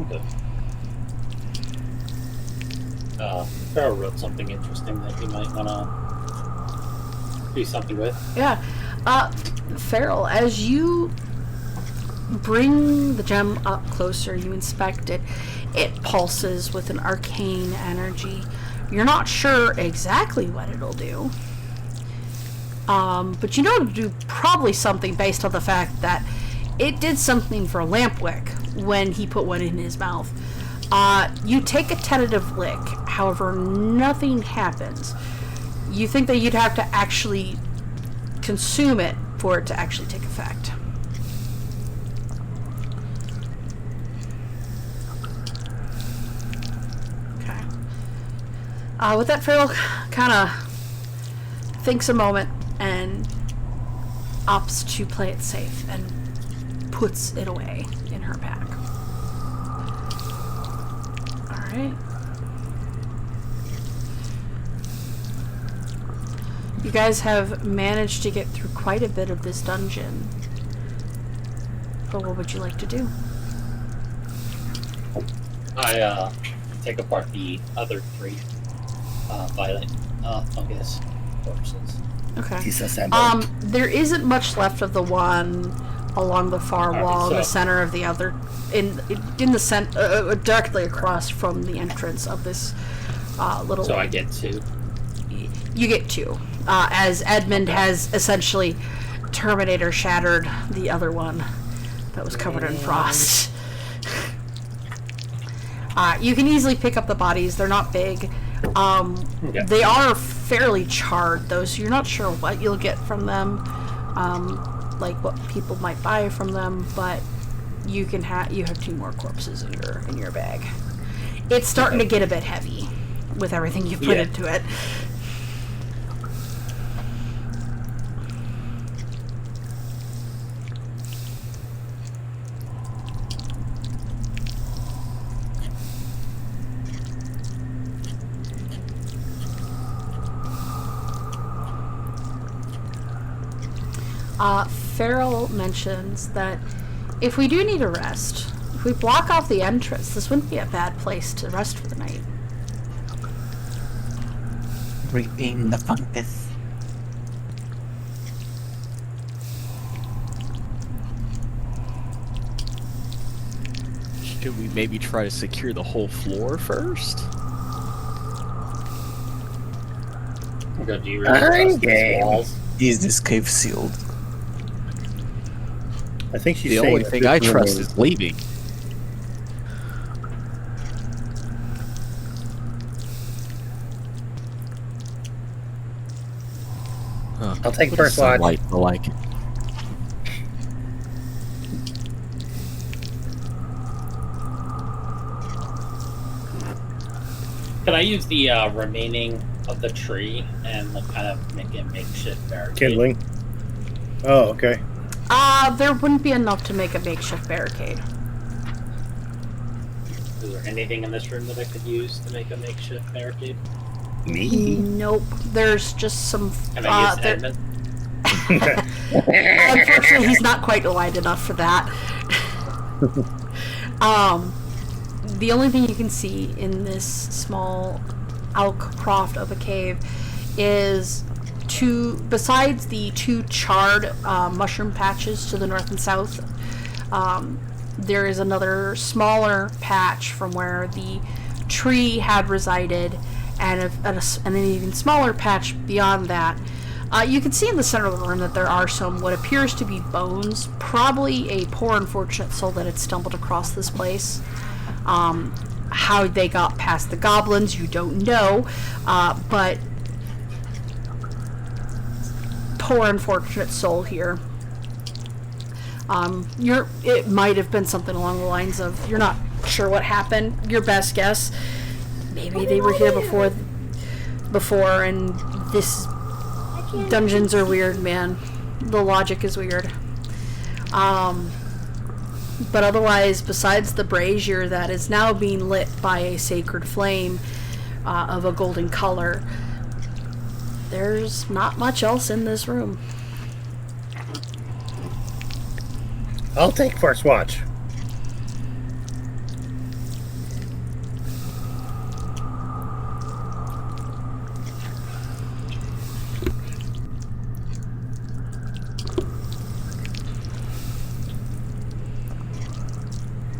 Okay. Farrell wrote something interesting that you might want to do something with. Yeah. Farrell, as you bring the gem up closer, you inspect it, it pulses with an arcane energy. You're not sure exactly what it'll do. But you know it'll do probably something based on the fact that it did something for Lampwick when he put one in his mouth. You take a tentative lick, however, nothing happens. You think that you'd have to actually consume it for it to actually take effect. Okay. With that, Farrell kind of thinks a moment and opts to play it safe and puts it away in her pack. Alright. You guys have managed to get through quite a bit of this dungeon. But what would you like to do? I take apart the other 3 violet fungus corpses. Okay. Disassemble. There isn't much left of the one along the far Alright, wall, in the so- center of the other, in the center, directly across from the entrance of this little. So I get 2. You get 2, as Edmund has essentially Terminator shattered the other one that was covered in frost. You can easily pick up the bodies. They're not big. Okay. They are fairly charred, though, so you're not sure what you'll get from them, like what people might buy from them. But you have 2 more corpses in your bag. It's starting to get a bit heavy with everything you put into it. Farrell mentions that if we do need a rest, if we block off the entrance, this wouldn't be a bad place to rest for the night. Breathe in the fungus. Should we maybe try to secure the whole floor first? Okay, do you really trust these walls? Is this cave sealed? I think she's The saying only that thing this I room trust is leaving. Huh. I'll take What first does watch. sunlight feel like? Can I use the remaining of the tree and like, kind of make a makeshift barricade? Kindling. Oh, okay. There wouldn't be enough to make a makeshift barricade. Is there anything in this room that I could use to make a makeshift barricade? Me? Nope. There's just some. Can I use there- Edmund? Unfortunately, he's not quite wide enough for that. The only thing you can see in this small outcroft of a cave is besides the 2 charred mushroom patches to the north and south, there is another smaller patch from where the tree had resided, and an even smaller patch beyond that. You can see in the center of the room that there are some what appears to be bones, probably a poor unfortunate soul that had stumbled across this place. How they got past the goblins, you don't know, but poor unfortunate soul here. It might have been something along the lines of, you're not sure what happened. Your best guess, maybe they were here before, and this dungeons are weird, man. The logic is weird. But otherwise, besides the brazier that is now being lit by a sacred flame of a golden color, there's not much else in this room. I'll take first watch.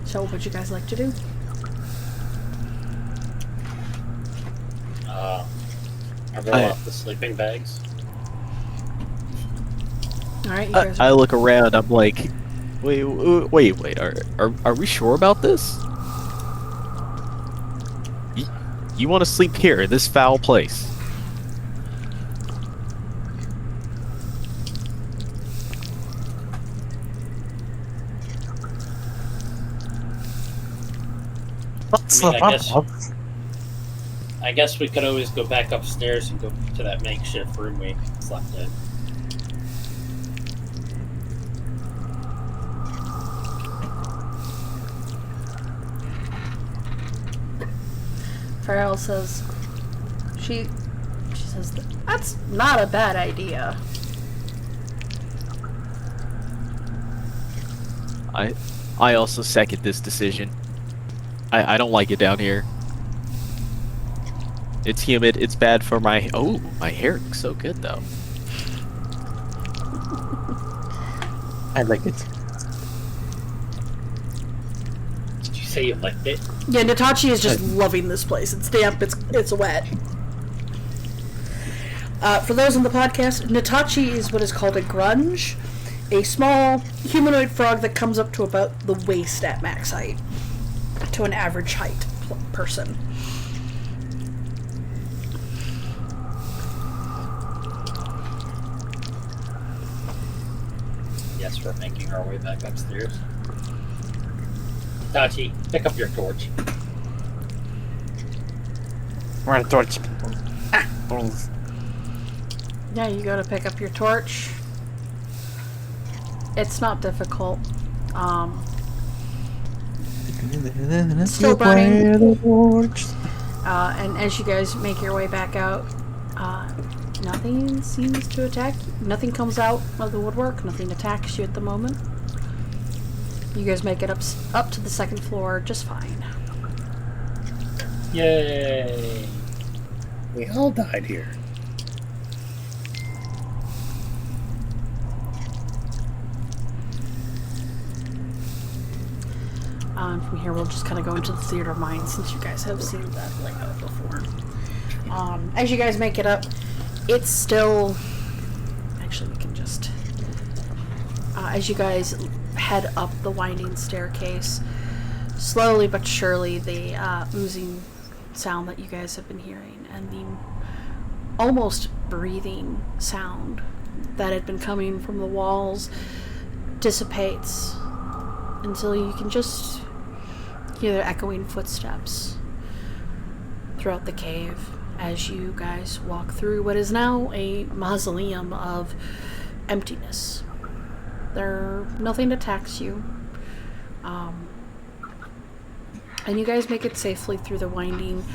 So, what would you guys like to do? I roll off the sleeping bags. Alright, you guys I look around. I'm like, wait. Are we sure about this? You want to sleep here in this foul place? What's I mean, the I guess- problem? I guess we could always go back upstairs and go to that makeshift room we slept in. Farrell says, she says, That's not a bad idea. I also second this decision. I don't like it down here. It's humid. It's bad for my... Oh, my hair looks so good, though. I like it. Did you say you liked it? Yeah, Natachi is just loving this place. It's damp, it's wet. For those on the podcast, Natachi is what is called a grunge, a small humanoid frog that comes up to about the waist at max height, to an average height person. Yes, we're making our way back upstairs. Tachi, pick up your torch. We're a torch people. Balls. Yeah, you go to pick up your torch. It's not difficult. Still burning. And as you guys make your way back out, nothing seems to attack you. Nothing comes out of the woodwork. Nothing attacks you at the moment. You guys make it up to the second floor just fine. Yay! We all died here. From here, we'll just kind of go into the Theater of Mind since you guys have seen that layout before. As you guys make it up, it's still... Actually, we can just... as you guys head up the winding staircase, slowly but surely the oozing sound that you guys have been hearing and the almost breathing sound that had been coming from the walls dissipates until you can just hear the echoing footsteps throughout the cave as you guys walk through what is now a mausoleum of emptiness. Nothing attacks you. And you guys make it safely through the winding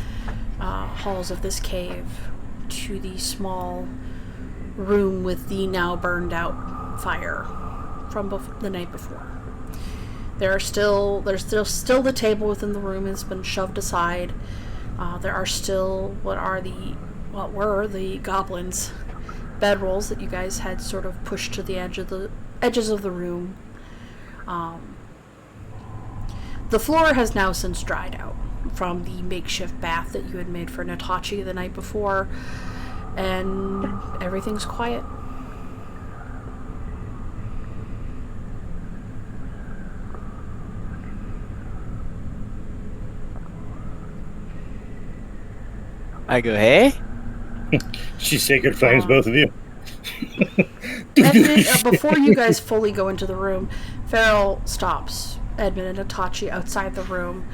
halls of this cave to the small room with the now burned out fire from the night before. There's still the table within the room has been shoved aside. There are still what were the goblins bedrolls that you guys had sort of pushed to the edges of the room. The floor has now since dried out from the makeshift bath that you had made for Natachi the night before, and everything's quiet. I go, hey? She sacred flames both of you. Edmund, before you guys fully go into the room, Farrell stops Edmund and Natachi outside the room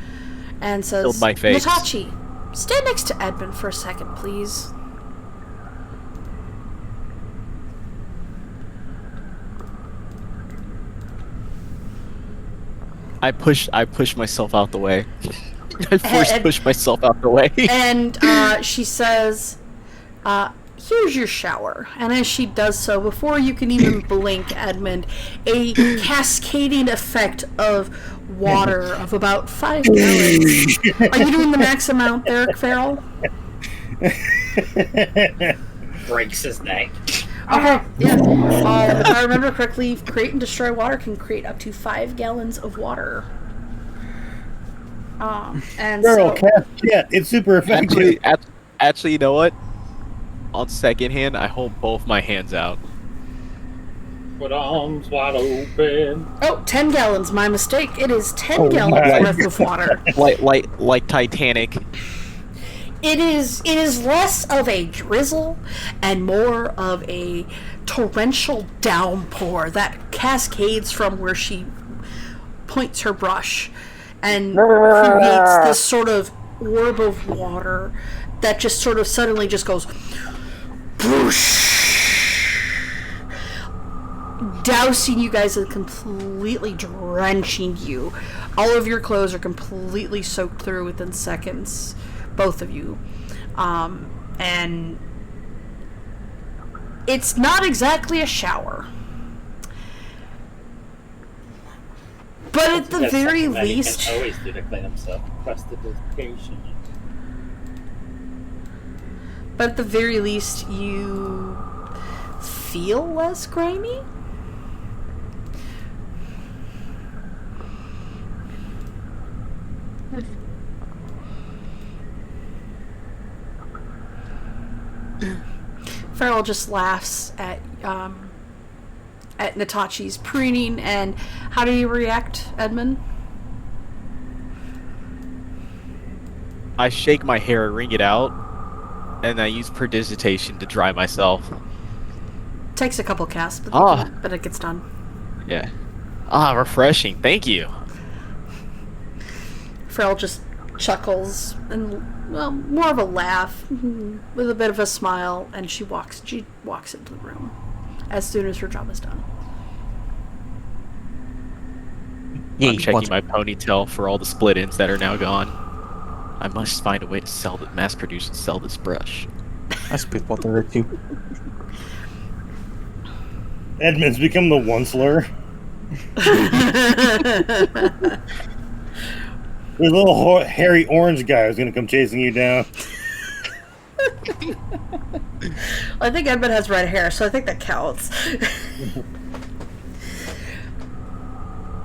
and says, Filled my face. Natachi, stand next to Edmund for a second, please. I push myself out the way. I push myself out the way. And she says, here's your shower. And as she does so, before you can even blink, Edmund, a cascading effect of water of about 5 gallons. Are you doing the max amount there, Farrell? Breaks his neck. Okay, yeah. If I remember correctly, Create and Destroy Water can create up to 5 gallons of water. And Girl, so... yeah, it's super effective. Actually, you know what? On second hand, I hold both my hands out. With arms wide open. Oh, 10 gallons, my mistake. It is 10 gallons worth of water. Like Titanic. It is less of a drizzle and more of a torrential downpour that cascades from where she points her brush and creates this sort of orb of water that just sort of suddenly just goes whoosh, dousing you guys and completely drenching you. All of your clothes are completely soaked through within seconds, both of you. And It's not exactly a shower. But at the That's very something that he least... can always do to clean himself. Prestidigitation. But at the very least, you feel less grimy? Farrell just laughs at Natachi's preening, and how do you react, Edmund? I shake my hair, wring it out, and I use prestidigitation to dry myself. Takes a couple casts, but it gets done. Yeah. Refreshing. Thank you. Farrell just chuckles and, well, more of a laugh with a bit of a smile, and she walks into the room as soon as her job is done. I'm checking my ponytail for all the split ends that are now gone. I must find a way to mass produce and sell this brush. I spit water at you. Edmund's become the one slur. The little hairy orange guy is going to come chasing you down. I think Edmund has red hair, so I think that counts.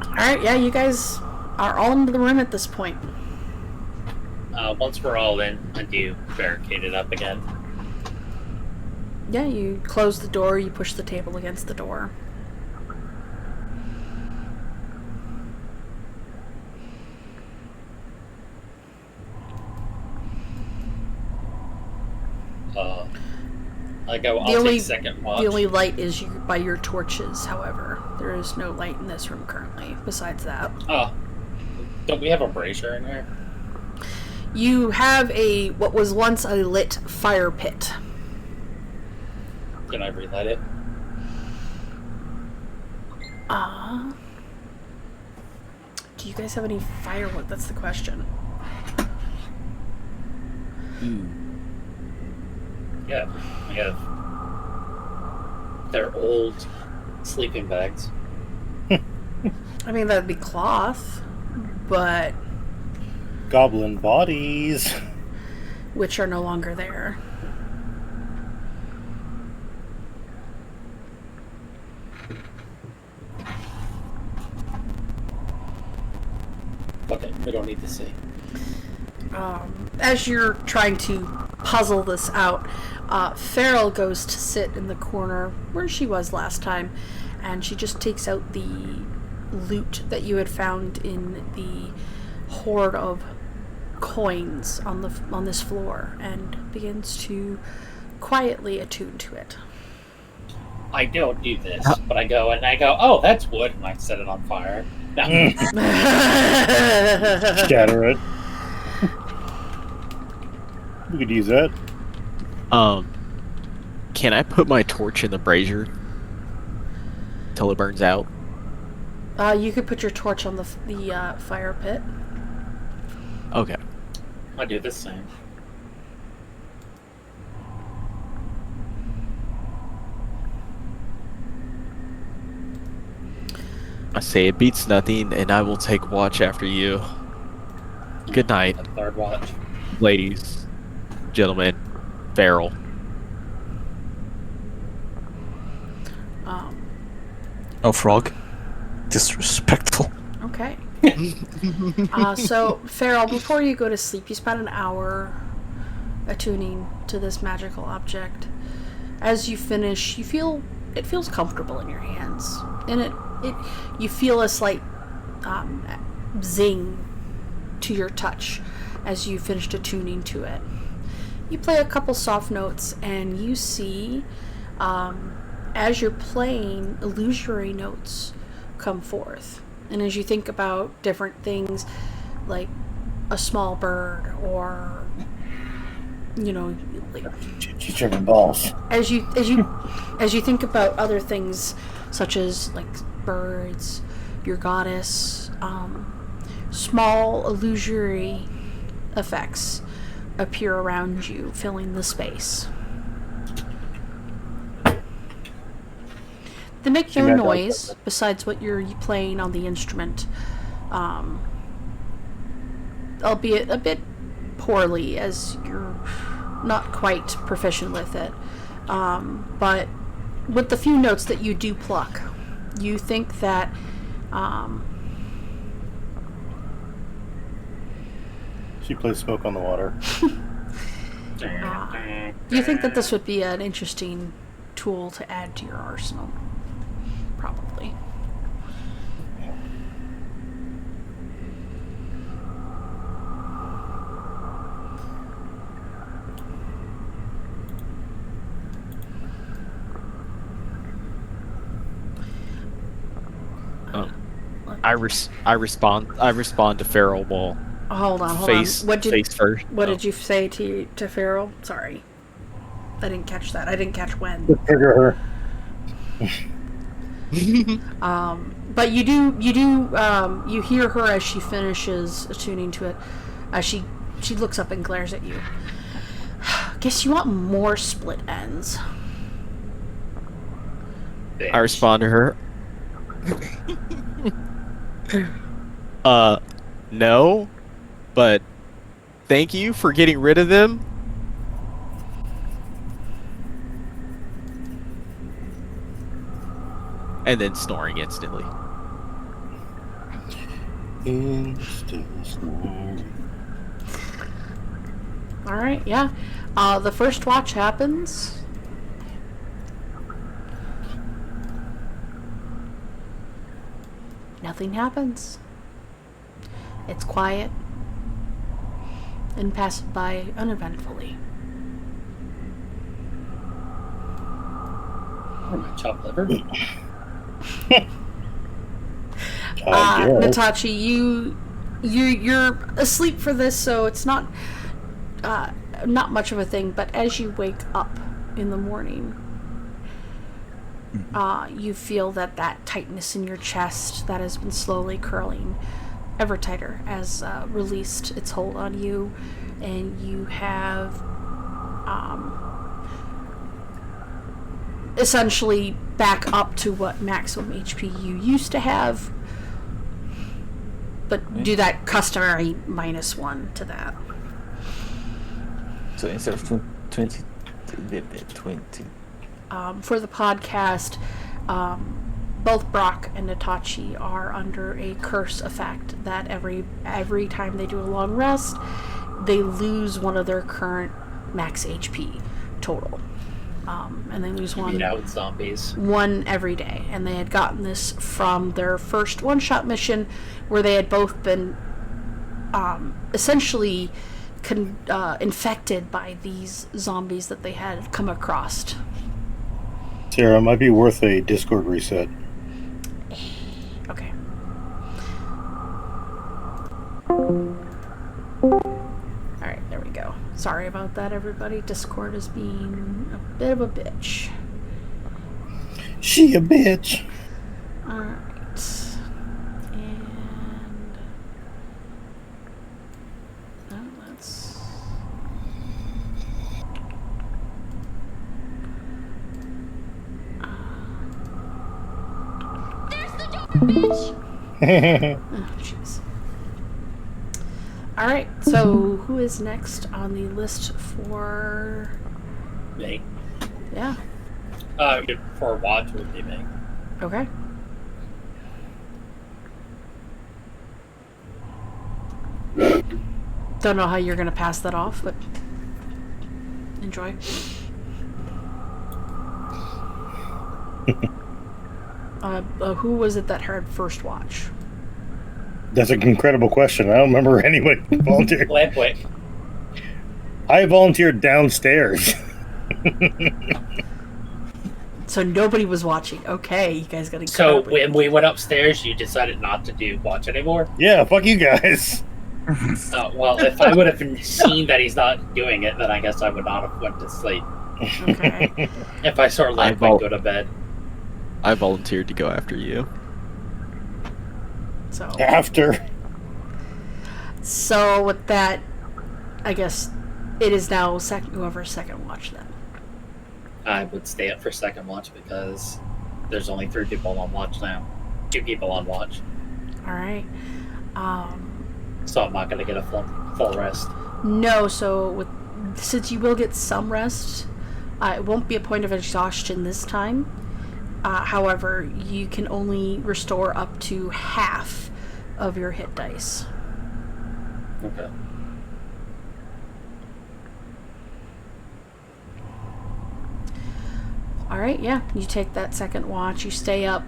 Alright, yeah, you guys are all into the room at this point. Once we're all in, I do barricade it up again. Yeah, you close the door, you push the table against the door. I'll take second watch. The only light is by your torches, however. There is no light in this room currently, besides that. Oh. Don't we have a brazier in here? You have what was once a lit fire pit. Can I relight it? Do you guys have any firewood? That's the question. Yeah, we have. They're old sleeping bags. I mean, that'd be cloth, but... Goblin bodies. Which are no longer there. Okay, we don't need to see. As you're trying to puzzle this out, Farrell goes to sit in the corner where she was last time, and she just takes out the loot that you had found in the hoard of coins on this floor, and begins to quietly attune to it. I don't do this, but I go, oh, that's wood, and I set it on fire. No. Scatter it. We could use that. Can I put my torch in the brazier till it burns out? You could put your torch on the fire pit. Okay. I do the same. I say it beats nothing, and I will take watch after you. Good night, A third watch. ladies, gentlemen, Farrell. Oh, frog. Disrespectful. Okay. So, Farrell, before you go to sleep, you spend an hour attuning to this magical object. As you finish, it feels comfortable in your hands, and you feel a slight zing to your touch as you finished attuning to it. You play a couple soft notes, and you see, as you're playing, illusory notes come forth. And as you think about different things, like a small bird, or like She's tripping balls. as you think about other things, such as like birds, your goddess, small illusory effects appear around you, filling the space. They make She no meant noise outside. besides what you're playing on the instrument, albeit a bit poorly as you're not quite proficient with it. But with the few notes that you do pluck, you think that She plays Smoke on the Water. you think that this would be an interesting tool to add to your arsenal. Probably. I respond to Feral Ball. Hold on. Face face first. What did you say to Farrell? Sorry, I didn't catch that. I didn't catch when. Trigger her. But you hear her as she finishes attuning to it. She looks up and glares at you. Guess you want more split ends. I respond to her. No, but thank you for getting rid of them. And then snoring instantly. All right, yeah. The first watch happens. Nothing happens. It's quiet and passes by uneventfully. Chopped liver. Natachi, you're asleep for this, so it's not much of a thing. But as you wake up in the morning, you feel that tightness in your chest that has been slowly curling ever tighter has released its hold on you, and you have essentially back up to what maximum HP you used to have, but do that customary -1 to that. So instead of 20. For the podcast, both Brock and Natachi are under a curse effect that every time they do a long rest, they lose one of their current max HP total. And they lose one. Beat out zombies. One every day. And they had gotten this from their first one-shot mission, where they had both been essentially infected by these zombies that they had come across. Sarah, it might be worth a Discord reset. Okay. Alright, there we go. Sorry about that, everybody. Discord is being a bit of a bitch. She a bitch. Alright. And... let's... There's the door, bitch! Oh, jeez. Alright, so who is next on the list for... Me. Yeah, For a watch would be me. okay. Don't know how you're gonna pass that off, but enjoy. Who was it that had first watch? That's an incredible question. I don't remember anyone volunteered. Lampwick. I volunteered downstairs. So nobody was watching. Okay, you guys gotta. So when we went upstairs, you decided not to do watch anymore? Yeah, fuck you guys. Well, if I would have seen that he's not doing it, then I guess I would not have went to sleep. Okay. If I saw Lampwick go to bed. I volunteered to go after you. So After. So with that, I guess it is now whoever's second watch then. I would stay up for second watch because there's only 3 people on watch now. 2 people on watch. All right. So I'm not going to get a full rest. No, so since you will get some rest, it won't be a point of exhaustion this time. However, you can only restore up to half of your hit dice. Okay. Alright, yeah. You take that second watch, you stay up.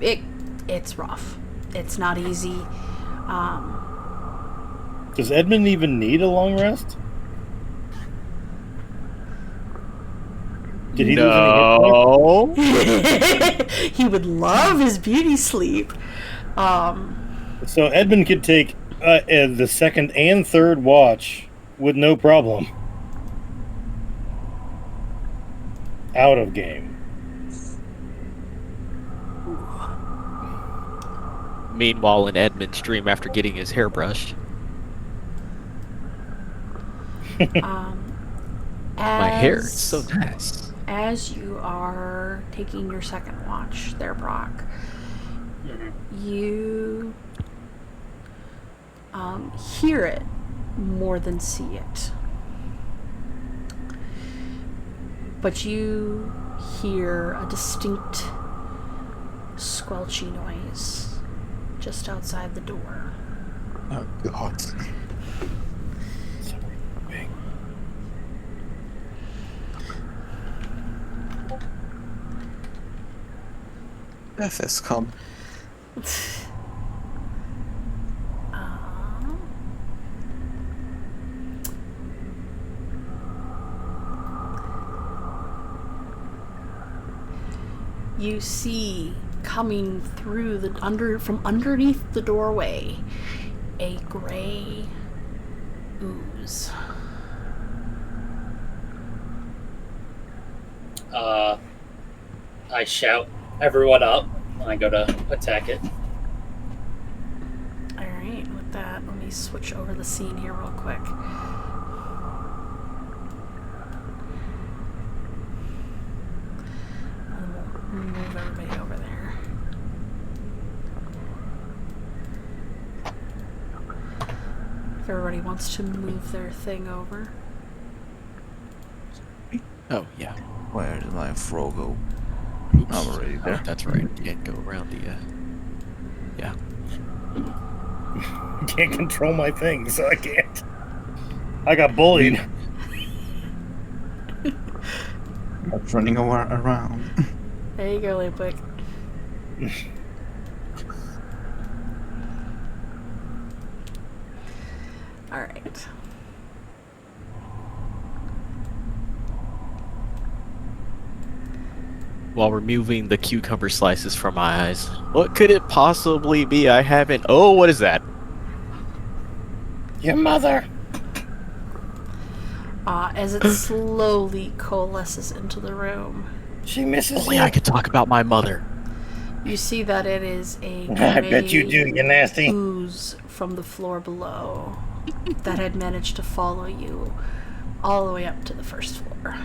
It's rough. It's not easy. Does Edmund even need a long rest? Did he lose any hit points? He would love his beauty sleep. So Edmund could take the second and third watch with no problem. Out of game. Meanwhile, in Edmund's dream, after getting his hair brushed, my hair is so nice. As you are taking your second watch there, Brock, you hear it more than see it. But you hear a distinct squelchy noise just outside the door. Oh, God. Death has come. You see coming through from underneath the doorway a gray ooze. I shout everyone up when I go to attack it. Alright, with that, let me switch over the scene here real quick. And we'll move everybody over there. If everybody wants to move their thing over. Oh, yeah. Where did my Frogo? Oops. I'm already there. Oh, that's right. You can't go around the, yeah. I can't control my thing, so I can't. I got bullied. Not running around. There you go, Lipwick. Alright. While removing the cucumber slices from my eyes. What could it possibly be? I haven't... Oh, what is that? Your mother. As it slowly coalesces into the room, She misses Only you. I could talk about my mother. you see that it is a I bet you do, you nasty. ooze from the floor below that had managed to follow you all the way up to the first floor.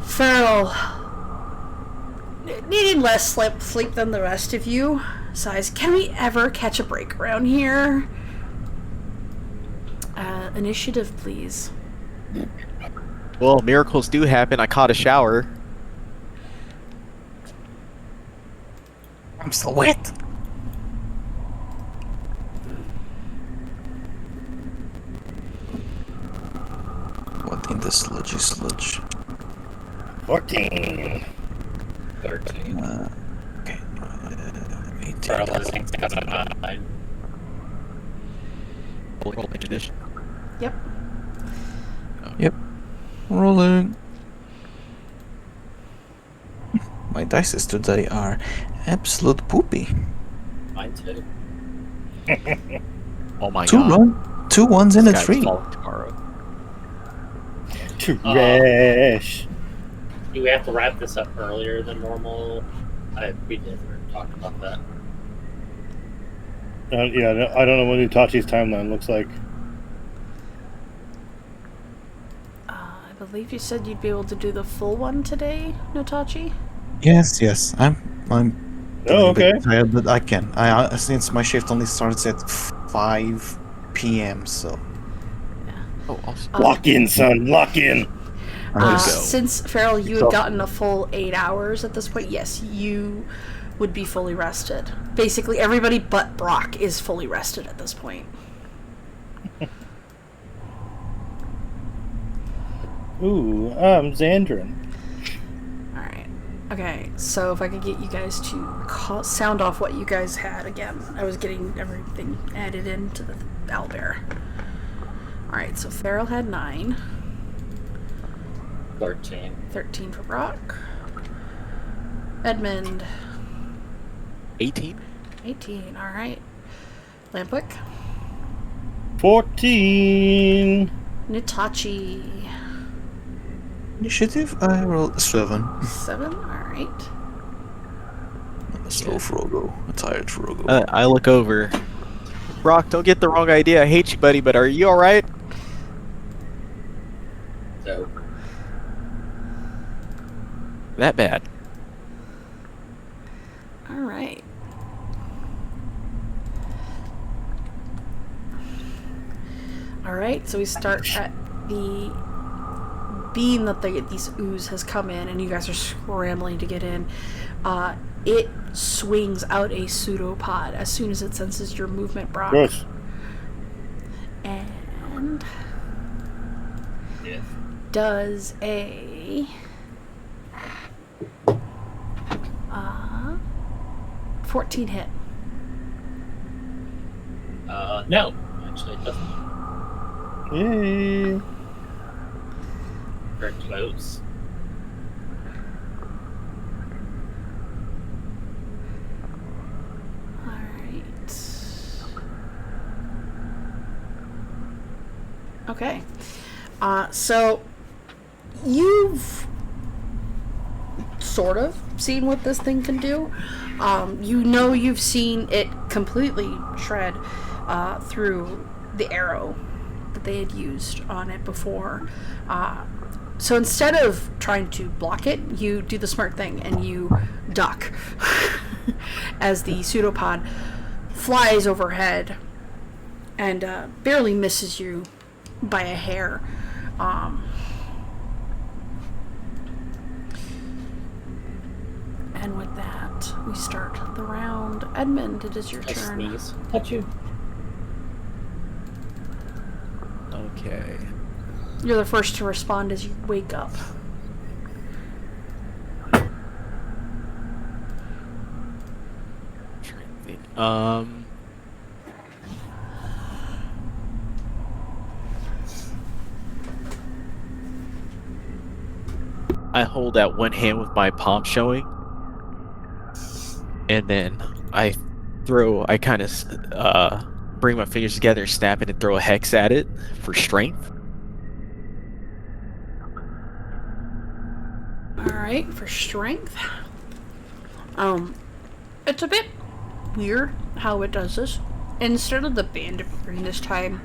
Farrell, needing less sleep than the rest of you, sighs, can we ever catch a break around here? Initiative, please. Well, miracles do happen. I caught a shower. I'm still wet. What in the sludgy sludge? 14. 13. Okay. 18. For all those things that's about 9. Roll edition. Yep. Yep. Rolling. My dices today are absolute poopy. Mine too. Oh my Two god. 2 ones and a This guy's 3. falling tomorrow. Trash. Do we have to wrap this up earlier than normal? We never talked about that. Yeah, I don't know what Itachi's timeline looks like. I believe you said you'd be able to do the full one today, Notachi? Yes. I'm Oh, a bit okay. tired, but I can. I since my shift only starts at 5 p.m. So Oh, awesome. Lock in, son. Lock in. I'm Let's just go. Since Farrell, you had So- gotten a full 8 hours at this point, yes, you would be fully rested. Basically, everybody but Brock is fully rested at this point. Ooh, Xandrin. Alright. Okay, so if I could get you guys to sound off what you guys had again. I was getting everything added into the owlbear. Alright, so Farrell had 9. 13. 13 for Brock. Edmund, 18. 18. Alright. Lampwick. 14. Nitachi. initiative. I rolled 7. 7. Alright. I'm a slow Frogo, a tired Frogo. I look over. Brock, don't get the wrong idea. I hate you, buddy, but are you alright? So, That bad. Alright. Alright, so we start at the beam that these ooze has come in, and you guys are scrambling to get in. It swings out a pseudopod as soon as it senses your movement, Brock. Gross. And yeah. does a 14 hit. No. Actually, it doesn't. Yay. Very close. Alright. Okay. So you've sort of seen what this thing can do. You know you've seen it completely shred through the arrow that they had used on it before. So instead of trying to block it, you do the smart thing and you duck as the pseudopod flies overhead and barely misses you by a hair. And with that, we start the round. Edmund, it is your I turn. sneeze. Touch you. Okay. You're the first to respond as you wake up. I hold out one hand with my palm showing, and then I kind of bring my fingers together, snap it, and throw a hex at it for strength. Alright, for strength. It's a bit weird how it does this. Instead of the bandit green this time,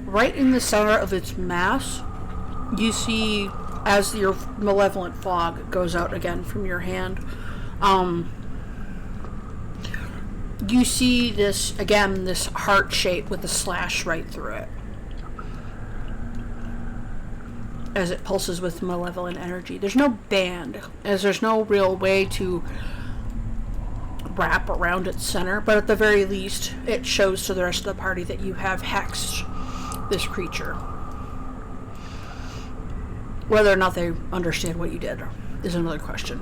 right in the center of its mass, you see, as your malevolent fog goes out again from your hand, you see this, again, this heart shape with a slash right through it. As it pulses with malevolent energy. There's no band, as there's no real way to wrap around its center, but at the very least, it shows to the rest of the party that you have hexed this creature. Whether or not they understand what you did is another question.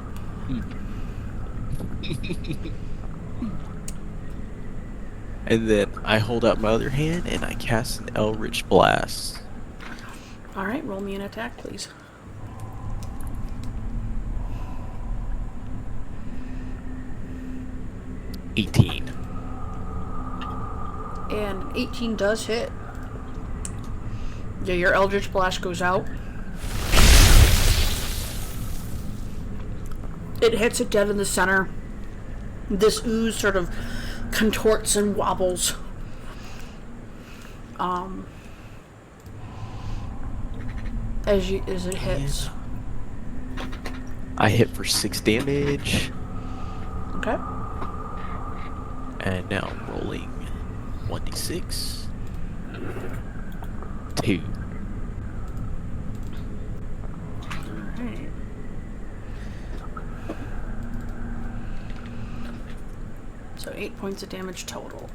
And then I hold out my other hand and I cast an Eldritch Blast. Alright, roll me an attack, please. $18. And 18 does hit. Yeah, your Eldritch Blast goes out. It hits it dead in the center. This ooze sort of contorts and wobbles. As it hits. I hit for 6 damage, Okay. and now I'm rolling 1d6. 2. Alright. So 8 points of damage total.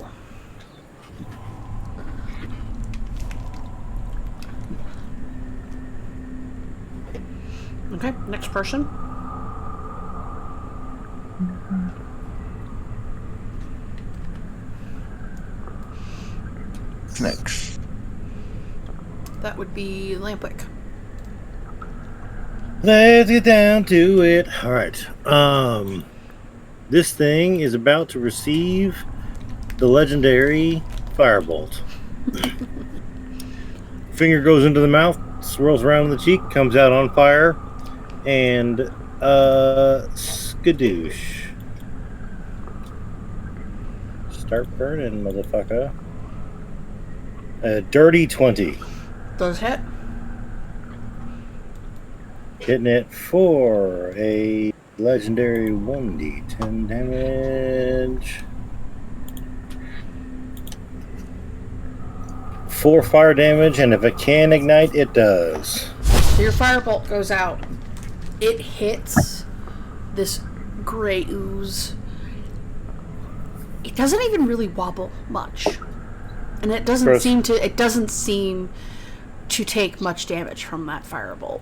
Okay, next person. Next. That would be Lampwick. Let's get down to it. All right. This thing is about to receive the legendary Firebolt. Finger goes into the mouth, swirls around in the cheek, comes out on fire, and skadoosh. Start burning, motherfucker. A dirty 20. Does hit. Hitting it for a legendary 1d10 damage. 4 fire damage, and if it can ignite, it does. So your firebolt goes out. It hits this gray ooze. It doesn't even really wobble much. And it doesn't Gross. seem to take much damage from that firebolt.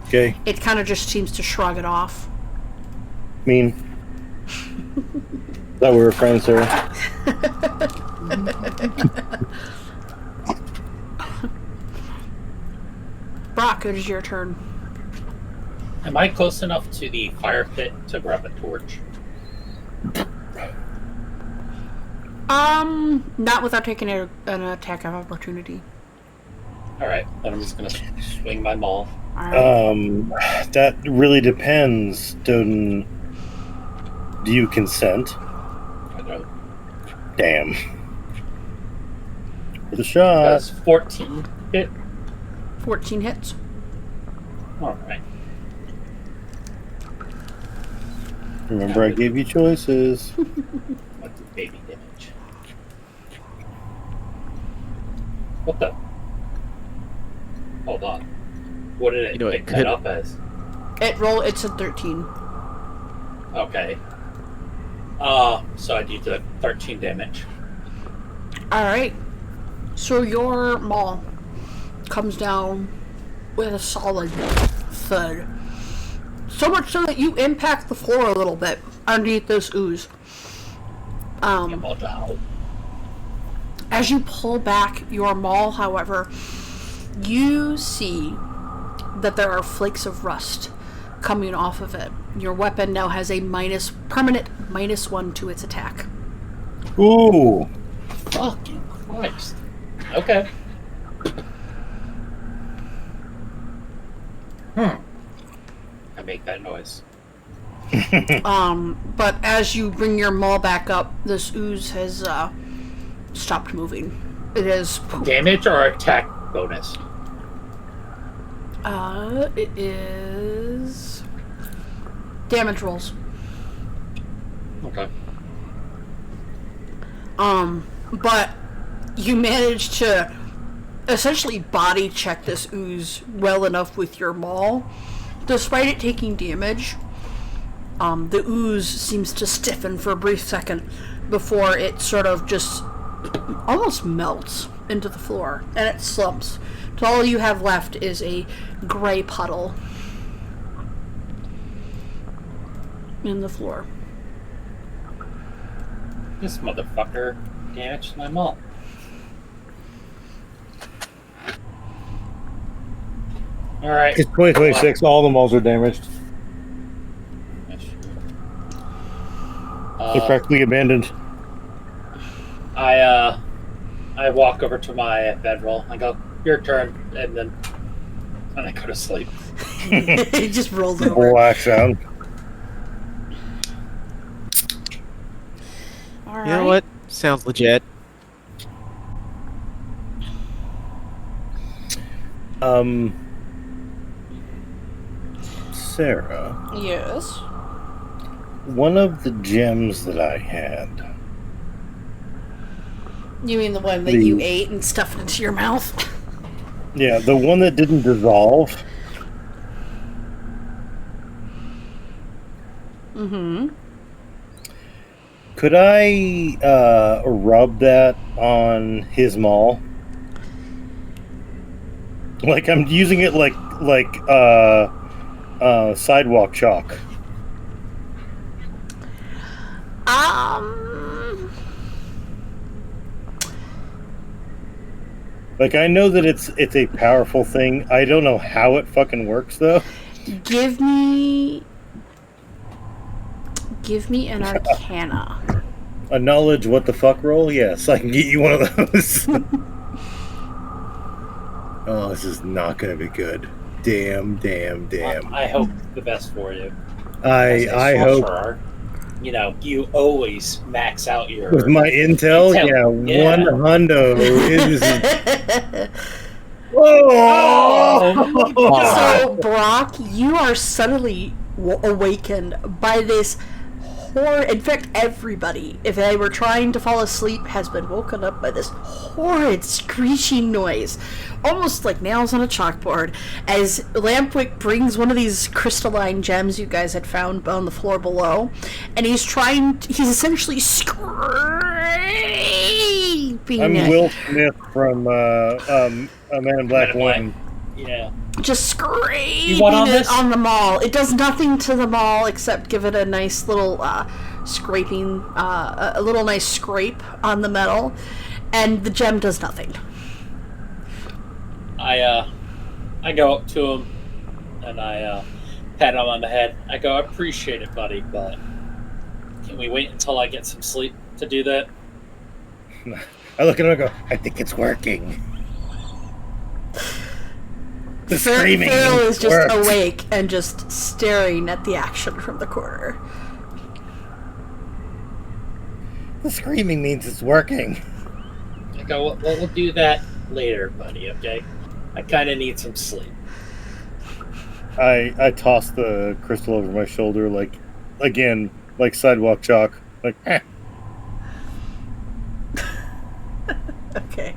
Okay. It kind of just seems to shrug it off. Mean. Thought we were friends, sir. Brock, it is your turn. Am I close enough to the fire pit to grab a torch? Not without taking an attack of opportunity. Alright, then I'm just gonna swing my maul. Alright. That really depends, Doden. Do you consent? I don't. Damn. For the shot. That's 14 hit. 14 hits. Alright. Remember, I gave you choices. What the baby damage? What the? Hold on. What did it You know, it pick that could- up as? It's a 13. Okay. So I do the 13 damage. Alright. So your maul comes down with a solid thud. So much so that you impact the floor a little bit underneath this ooze. As you pull back your maul, however, you see that there are flakes of rust coming off of it. Your weapon now has a permanent -1 to its attack. Ooh. Fucking Christ. Okay. I make that noise. But as you bring your maul back up, this ooze has stopped moving. It is Damage or attack bonus? it is damage rolls. Okay. But you managed to essentially body check this ooze well enough with your maul. Despite it taking damage, the ooze seems to stiffen for a brief second before it sort of just almost melts into the floor, and it slumps. So all you have left is a gray puddle in the floor. This motherfucker damaged my maul. Alright. It's 2026. All the malls are damaged. They're practically abandoned. I walk over to my bedroll. I go, your turn, and I go to sleep. It just rolls over. Relax out. All right. You know what? Sounds legit. Sarah, Yes. one of the gems that I had. You mean the one that you ate and stuffed into your mouth? Yeah, the one that didn't dissolve. Mm-hmm. Could I rub that on his maul? Like I'm using it like sidewalk chalk. Like I know that it's a powerful thing. I don't know how it fucking works though. Give me an Arcana. A knowledge what the fuck roll? Yes, I can get you one of those. Oh, this is not gonna be good. Damn. I hope the best for you. I hope. Sorcerer, you always max out your... With my intel, yeah. One hundo is... So, Brock, you are suddenly awakened by this horrid... In fact, everybody, if they were trying to fall asleep, has been woken up by this horrid screeching noise. Almost like nails on a chalkboard, as Lampwick brings one of these crystalline gems you guys had found on the floor below, and he's essentially screaming. I'm Will Smith from A Man in Black 1. Yeah. Just screaming on the maul. It does nothing to the maul except give it a nice little scraping, a little nice scrape on the metal, and the gem does nothing. I go up to him and I pat him on the head. I go, I appreciate it, buddy, but can we wait until I get some sleep to do that? I look at him and go, I think it's working. The screaming Phil is just worked. awake and just staring at the action from the corner. The screaming means it's working. I go, well, we'll do that later, buddy, okay? I kind of need some sleep. I toss the crystal over my shoulder, like sidewalk chalk. Like, Okay.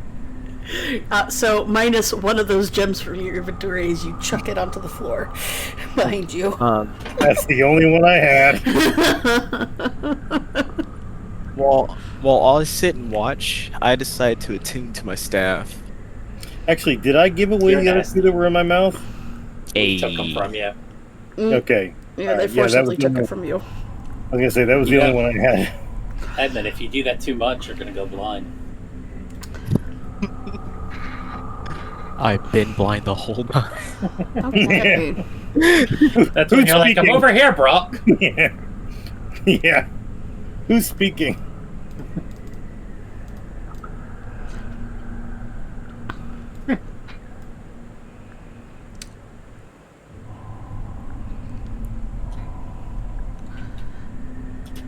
So minus one of those gems from your inventory as you chuck it onto the floor behind you. That's the only one I had. While I sit and watch, I decide to attune to my staff. Actually, did I give away the other two that were in my mouth? He took them from you. Okay. Yeah, they forcibly took it from you. I was gonna say that was the only one I had. Edmund, if you do that too much, you're gonna go blind. I've been blind the whole time. Okay. That's when you're like, I'm over here, Brock. Yeah. Who's speaking?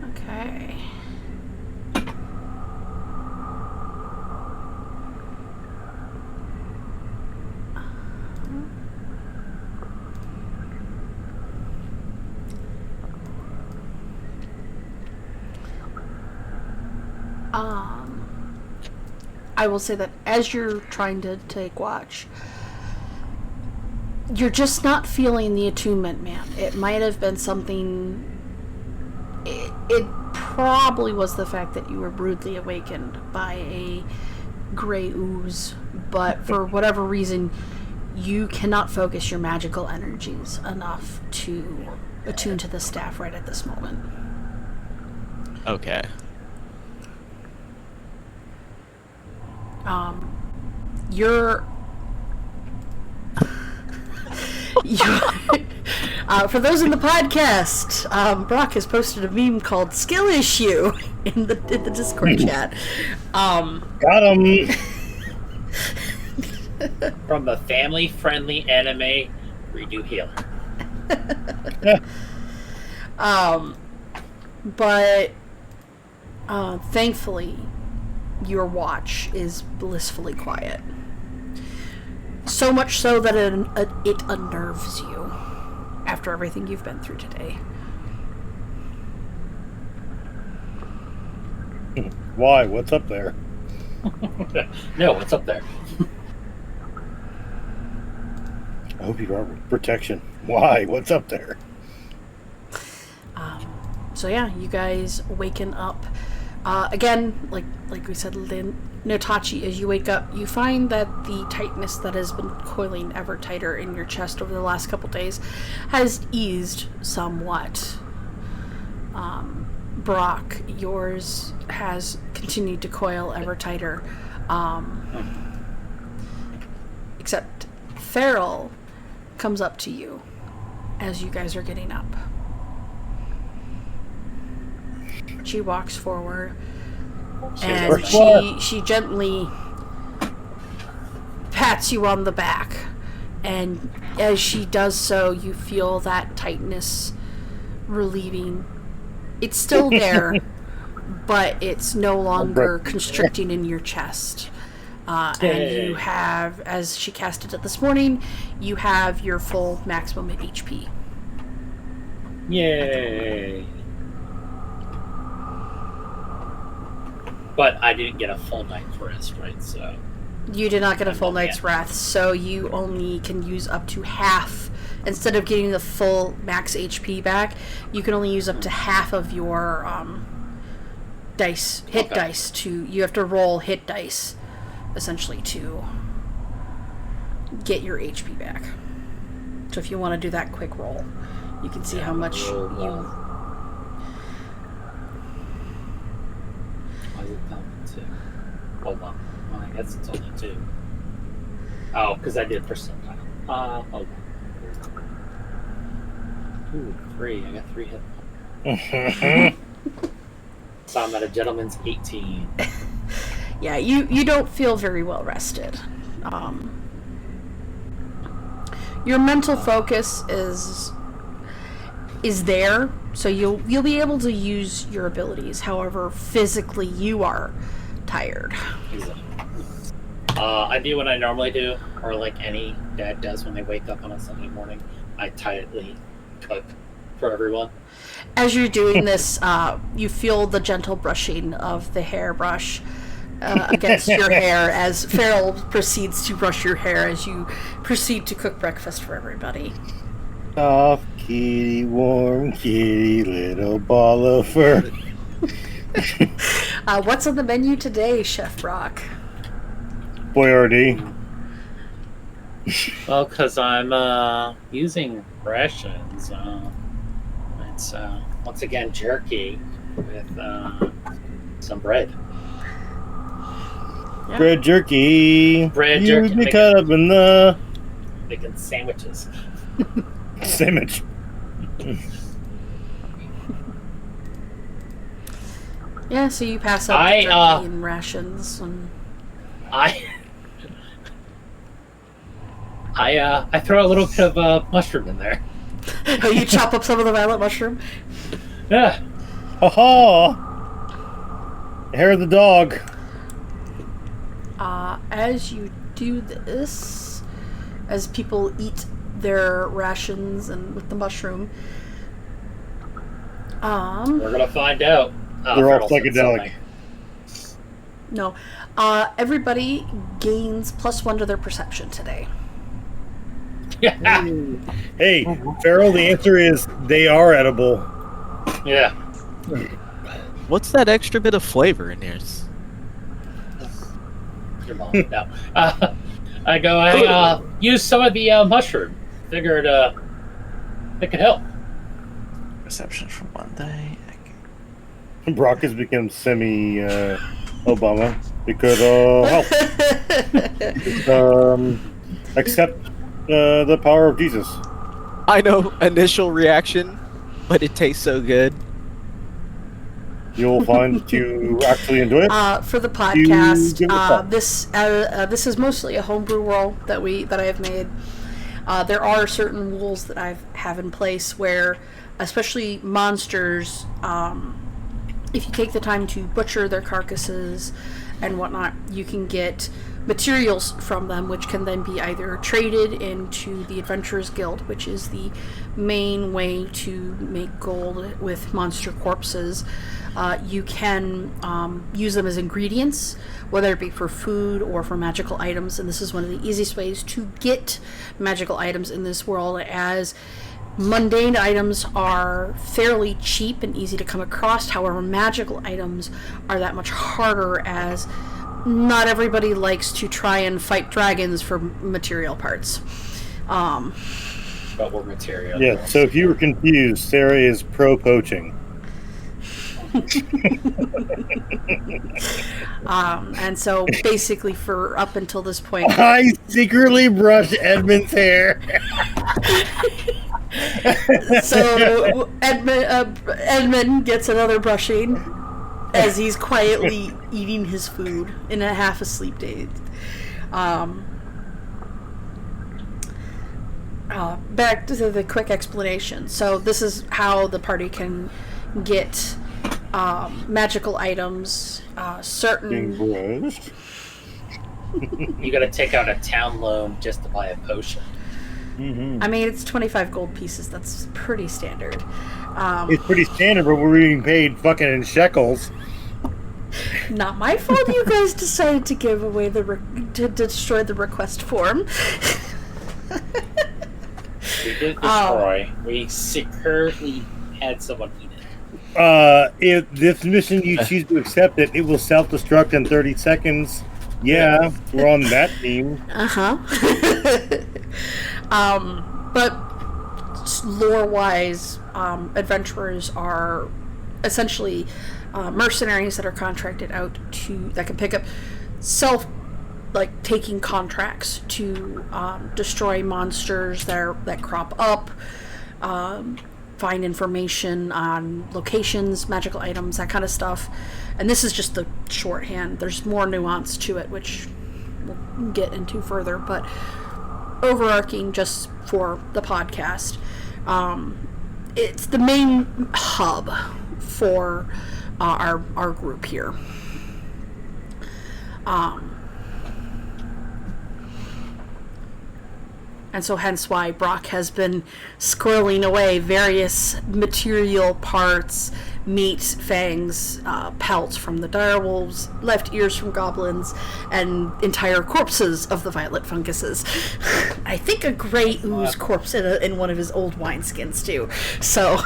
Okay. I will say that as you're trying to take watch, you're just not feeling the attunement, man. It might have been something... It probably was the fact that you were rudely awakened by a gray ooze, but for whatever reason, you cannot focus your magical energies enough to attune to the staff right at this moment. Okay. You're for those in the podcast, Brock has posted a meme called "Skill Issue" in the Discord chat. Got him. From the family-friendly anime Redo Healer. But thankfully, your watch is blissfully quiet. So much so that it unnerves you after everything you've been through today. Why? What's up there? No, what's up there? I hope you brought protection. Why? What's up there? So yeah, you guys waking up. Again, like we said, Notachi, as you wake up, you find that the tightness that has been coiling ever tighter in your chest over the last couple days has eased somewhat. Brock, yours has continued to coil ever tighter. Except Farrell comes up to you as you guys are getting up. She walks forward and she gently pats you on the back, and as she does so, you feel that tightness relieving. It's still there, but it's no longer constricting in your chest. And you have, as she casted it this morning, you have your full maximum HP. Yay! But I didn't get a full night's rest, right? So you did not get a full night's rest, so you only can use up to half. Instead of getting the full max HP back, you can only use up to half of your hit dice. You have to roll hit dice, essentially, to get your HP back. So if you want to do that quick roll, you can see how much you... Why is it down to 2? Hold on. Well, I guess it's only 2. Oh, because I did percentile. Hold on. 2, 3. I got 3 hit points. So I'm at a gentleman's 18. Yeah, you don't feel very well rested. Your mental focus is there, so you'll be able to use your abilities. However, physically you are tired. I do what I normally do, or like any dad does when they wake up on a Sunday morning. I tightly cook for everyone. As you're doing this, you feel the gentle brushing of the hairbrush against your hair as Farrell proceeds to brush your hair as you proceed to cook breakfast for everybody. Soft kitty, warm kitty, little ball of fur. What's on the menu today, Chef Brock? Boyardee. Well, because I'm using rations. It's once again jerky with some bread. Yeah. Bread jerky. Bread jerky. Usually cut up in the Making sandwiches. sandwich. Yeah, so you pass up the jerky and rations. And... I throw a little bit of mushroom in there. Oh, you chop up some of the violet mushroom? Yeah. Ha ha! Hair of the dog. As you do this, as people eat their rations and with the mushroom, We're gonna find out. They're all psychedelic. No. Everybody gains +1 to their perception today. Yeah. Hey, Farrell, the answer is they are edible. Yeah. What's that extra bit of flavor in yours? Your mom. No. I use some of the mushroom. Figured it could help. Perception for one day. Brock has become semi Obama. It could help. Accept the power of Jesus. I know, initial reaction, but it tastes so good. You'll find that you actually enjoy it. For the podcast, this is mostly a homebrew world that I have made. There are certain rules that I have in place where, especially monsters, if you take the time to butcher their carcasses and whatnot, you can get materials from them, which can then be either traded into the Adventurers Guild, which is the main way to make gold with monster corpses. You can use them as ingredients, whether it be for food or for magical items, and this is one of the easiest ways to get magical items in this world, as mundane items are fairly cheap and easy to come across. However, magical items are that much harder, as not everybody likes to try and fight dragons for material parts. But we're material. Yeah, so if you were confused, Sarah is pro-poaching. And so basically for up until this point... I secretly brush Edmund's hair. So Edmund gets another brushing as he's quietly eating his food in a half asleep state. Back to the quick explanation. So this is how the party can get magical items. Certain. You gotta take out a town loan just to buy a potion. Mm-hmm. I mean, it's 25 gold pieces. That's pretty standard. It's pretty standard, but we're being paid fucking in shekels. Not my fault. You guys decided to give away to destroy the request form. We did destroy. We secretly had someone eat it. If this mission you choose to accept it, it will self-destruct in 30 seconds. Yeah, we're on that team. But lore-wise, adventurers are essentially mercenaries that are contracted out that can pick up taking contracts to destroy monsters that crop up, find information on locations, magical items, that kind of stuff. And this is just the shorthand. There's more nuance to it, which we'll get into further, but overarching just for the podcast, it's the main hub for our group here. And so hence why Brock has been squirreling away various material parts, meat, fangs, pelts from the direwolves, left ears from goblins, and entire corpses of the violet funguses. I think a gray ooze corpse in one of his old wineskins too. So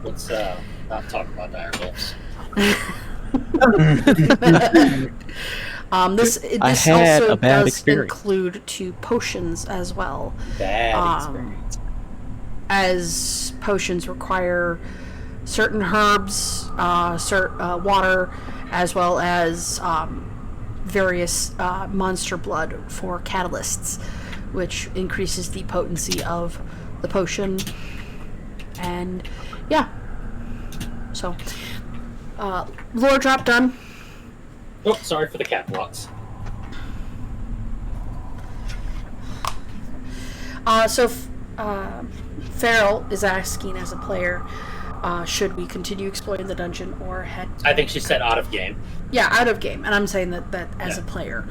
Let's not talk about direwolves. This I had also a bad does experience. include two potions as well. Bad experience. As potions require certain herbs, water, as well as various monster blood for catalysts, which increases the potency of the potion. And yeah, so lore drop done. Oh, sorry for the cat blocks. Farrell is asking as a player, should we continue exploring the dungeon or head... I think she said out of game. Yeah, out of game. And I'm saying that as a player,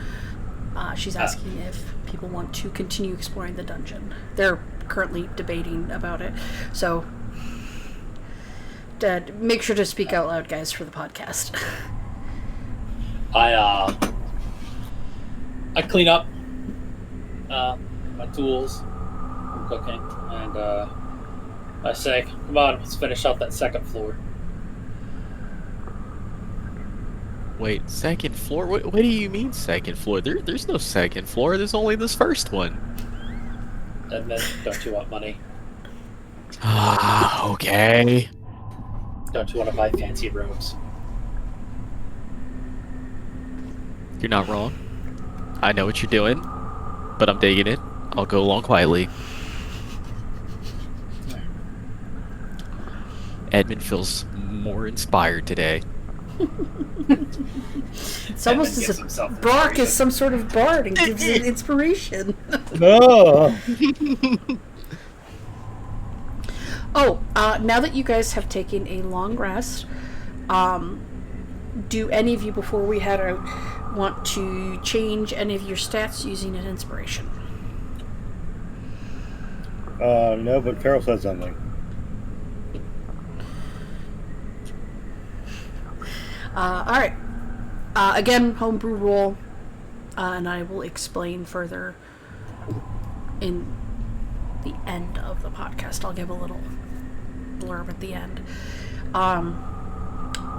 she's asking if people want to continue exploring the dungeon. They're currently debating about it. So, make sure to speak out loud, guys, for the podcast. I clean up my tools from cooking, and I say, come on, let's finish out that second floor. Wait, second floor? What do you mean second floor? There's no second floor. There's only this first one. And then, don't you want money? Ah, okay. Don't you want to buy fancy robes? You're not wrong. I know what you're doing, but I'm digging it. I'll go along quietly. Edmund feels more inspired today. It's almost as if Brock is some sort of bard and gives it inspiration. No. Now that you guys have taken a long rest, Do any of you, before we head out, want to change any of your stats using an inspiration? No, but Farrell said something. Alright. Again, homebrew roll, and I will explain further in the end of the podcast. I'll give a little blurb at the end.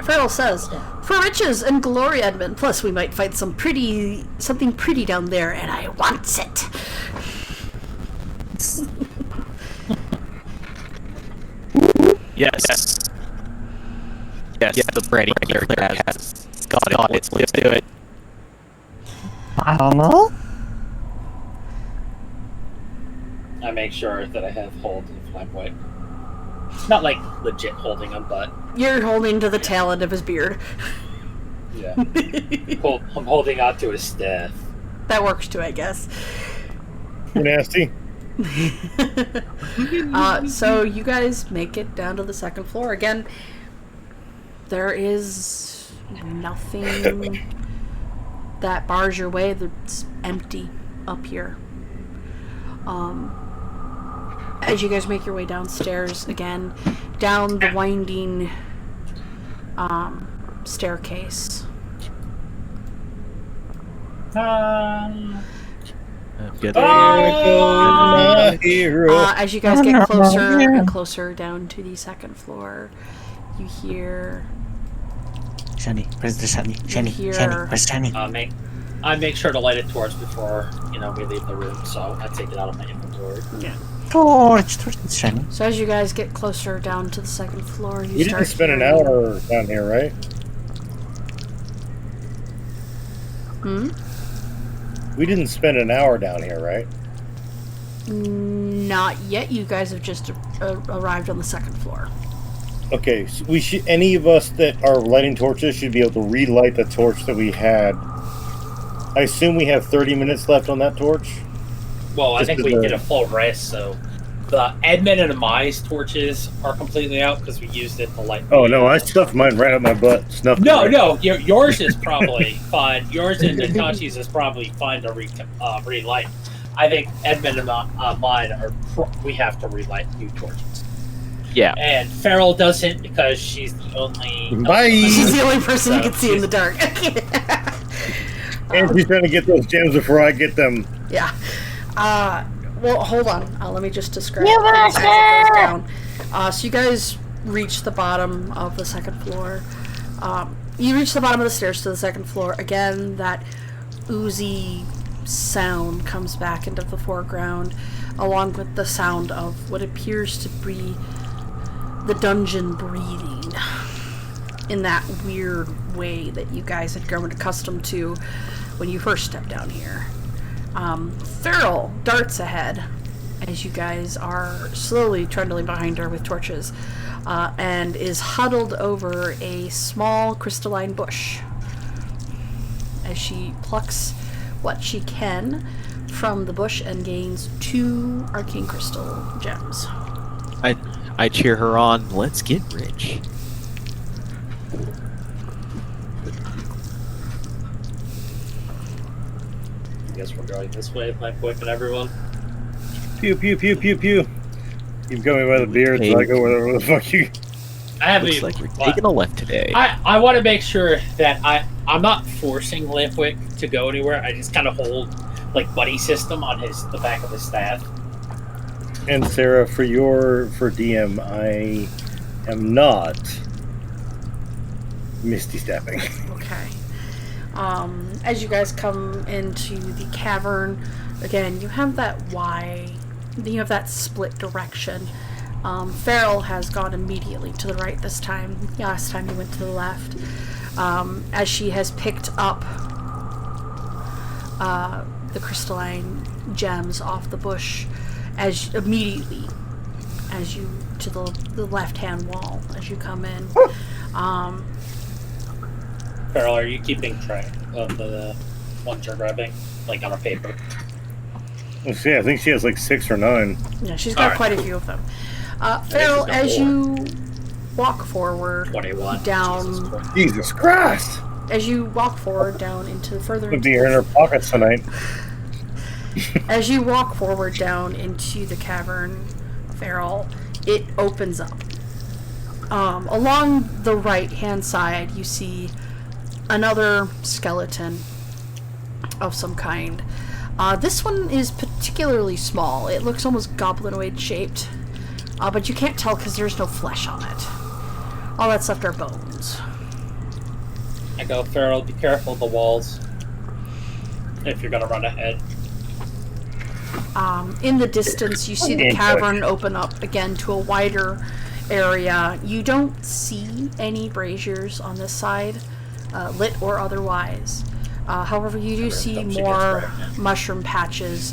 Farrell says, "For riches and glory, Edmund. Plus, we might find something pretty down there, and I wants it." Yes. Yes, the Brady character has got it. Let's do it. I don't know. I make sure that I have hold of my boy. Not like legit holding him, but You're holding to the tail end of his beard. yeah. I'm holding on to his staff. That works too, I guess. You're nasty. So you guys make it down to the second floor. Again, there is nothing that bars your way. That's empty up here. As you guys make your way downstairs again, down the winding staircase. Good. As you guys get closer and closer down to the second floor, you hear... Shiny, where's the shiny? Shiny, Here. shiny, where's shiny? I make sure to light a torch before we leave the room, so I take it out of my inventory. Yeah. Torch, shiny. So as you guys get closer down to the second floor, you We start didn't spend an hearing- hour down here, right? We didn't spend an hour down here, right? Not yet. You guys have just arrived on the second floor. Okay, so we should. Any of us that are lighting torches should be able to relight the torch that we had. I assume we have 30 minutes left on that torch. Well, I Just think as we a- did a full rest, so the Edmund and Amai's torches are completely out because we used it to light. Oh no, I stuffed mine right up my butt. Snuffed it No, right. no, yours is probably fine. Yours and Natachi's is probably fine to relight. I think Edmund and mine are. We have to relight new torches. Yeah. And Farrell doesn't because she's the only. Bye. She's the only person you So can see in the dark. And she's trying to get those gems before I get them. Yeah. Well, hold on. Let me just describe it as it goes down. So you guys reach the bottom of the second floor. You reach the bottom of the stairs to the second floor. Again, that oozy sound comes back into the foreground, along with the sound of what appears to be the dungeon breathing in that weird way that you guys had grown accustomed to when you first stepped down here. Farrell darts ahead as you guys are slowly trundling behind her with torches, and is huddled over a small crystalline bush as she plucks what she can from the bush and gains 2 arcane crystal gems. I cheer her on. Let's get rich. I guess we're going this way, my quick and everyone. Pew pew pew pew pew. You've got me by the beard, so I go wherever the fuck you. I haven't Looks even. like we're taking a left today. I want to make sure that I'm not forcing Lampwick to go anywhere. I just kind of hold like buddy system on the back of his staff. And Sarah, for DM, I am not misty stepping. Okay. As you guys come into the cavern, again, you have that you have that split direction. Farrell has gone immediately to the right this time. Last time he went to the left. As she has picked up the crystalline gems off the bush immediately as you to the left-hand wall as you come in. Farrell, are you keeping track of the ones you're grabbing, like on a paper? Let's see, I think she has like 6 or 9. Yeah, she's got Alright. quite a few of them. Farrell, she's got as 4. you walk forward 21. down. Jesus Christ! As you walk forward down into further Would into be in her pockets tonight. as you walk forward down into the cavern, Feral, it opens up. Along the right-hand side, you see another skeleton of some kind. This one is particularly small. It looks almost goblinoid shaped, but you can't tell because there's no flesh on it. All that's left are bones. I go, Feral, be careful of the walls. If you're gonna run ahead. In the distance, you see the cavern open up again to a wider area. You don't see any braziers on this side, lit or otherwise. However, you do see more mushroom patches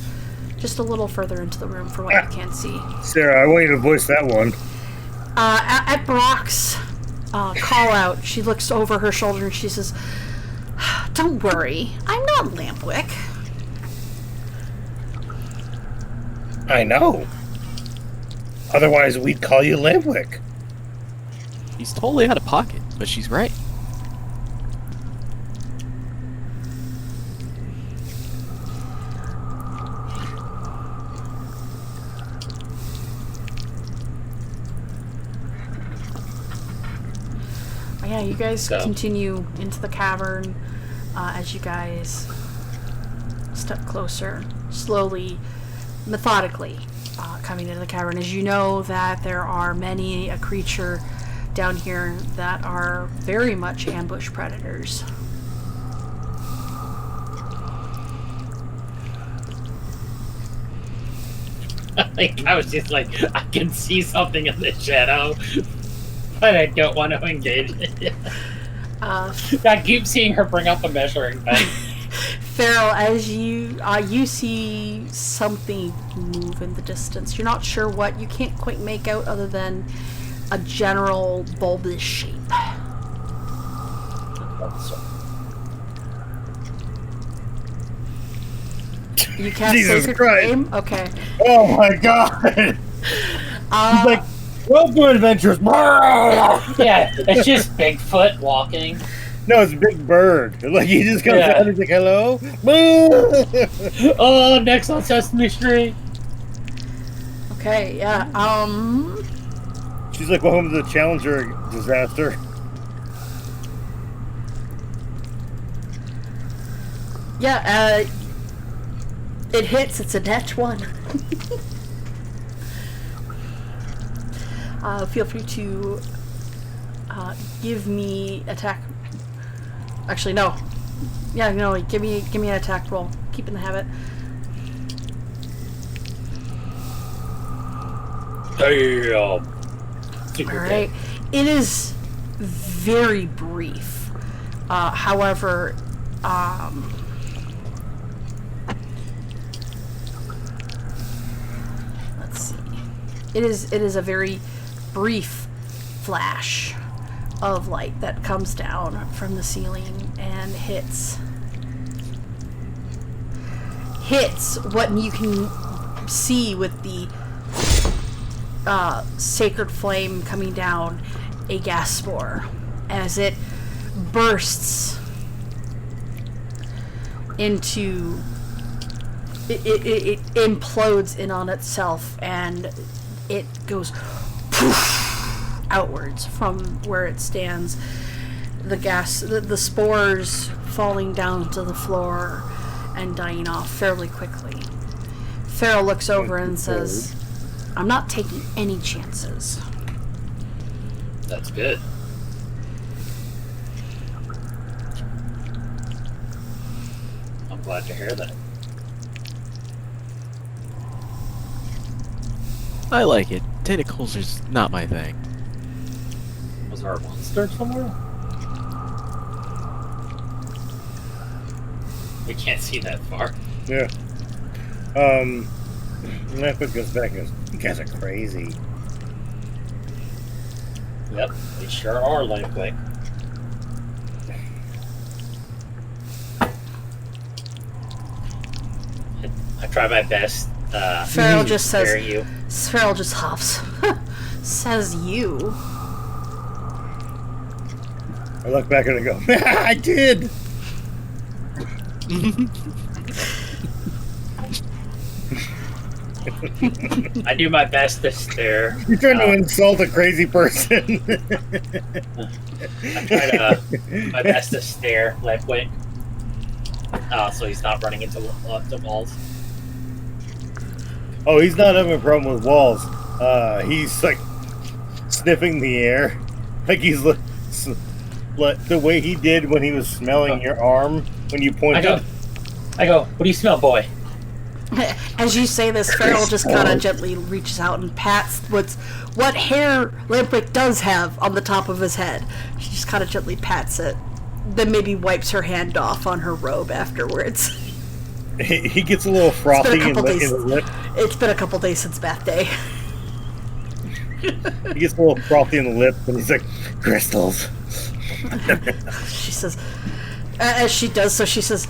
just a little further into the room from what you can see. Sarah, I want you to voice that one. At Brock's call out, she looks over her shoulder and she says, "Don't worry, I'm not Lampwick." I know. Otherwise, we'd call you Lampwick. He's totally out of pocket, but she's right. Yeah, you guys continue into the cavern as you guys step closer, slowly, methodically coming into the cavern. As you know that there are many a creature down here that are very much ambush predators. I was just like, I can see something in the shadow, but I don't want to engage it. I keep seeing her bring up a measuring pen. Feral, as you see something move in the distance. You're not sure what. You can't quite make out other than a general bulbous shape. You can't Jesus sacred Christ. flame? Okay. Oh my God! He's like, welcome adventures. Yeah, it's just Bigfoot walking. No, it's Big Bird. Like he just comes out and he's like, hello. Oh, next on Sesame Street. Okay, yeah. She's like, welcome to the Challenger disaster. Yeah, it hits. It's a net one. Feel free to give me attack. Actually, no. Yeah, no. Give me an attack roll. Keeping the habit. Damn. All right. It is very brief. However, let's see. It is a very brief flash of light that comes down from the ceiling and hits what you can see with the sacred flame coming down, a gas spore, as it bursts into it implodes in on itself, and it goes poof, outwards from where it stands. The spores falling down to the floor and dying off fairly quickly. Feral looks over and says, "I'm not taking any chances." That's good. I'm glad to hear that. I like it. Tentacles is not my thing. Was there a monster somewhere? We can't see that far. Yeah. Lampwick goes back and goes, you guys are crazy. Yep, we sure are, Lampwick. I try my best. Feral just spare says, you. Feral just huffs. Says you. I look back at it and go, I did! I do my best to stare. You're trying to insult a crazy person. I try my best to stare Ledwig. So he's not running into the walls. Oh, he's not having a problem with walls. He's like sniffing the air. Like he's like the way he did when he was smelling your arm when you pointed. I go, what do you smell, boy? As you say this, Farrell just kind of gently reaches out and pats what hair Lampwick does have on the top of his head. She just kind of gently pats it, then maybe wipes her hand off on her robe afterwards. He gets a little frothy in the lip. It's been a couple days since bath day. He gets a little frothy in the lip, and he's like, crystals. She says, as she does so, she says,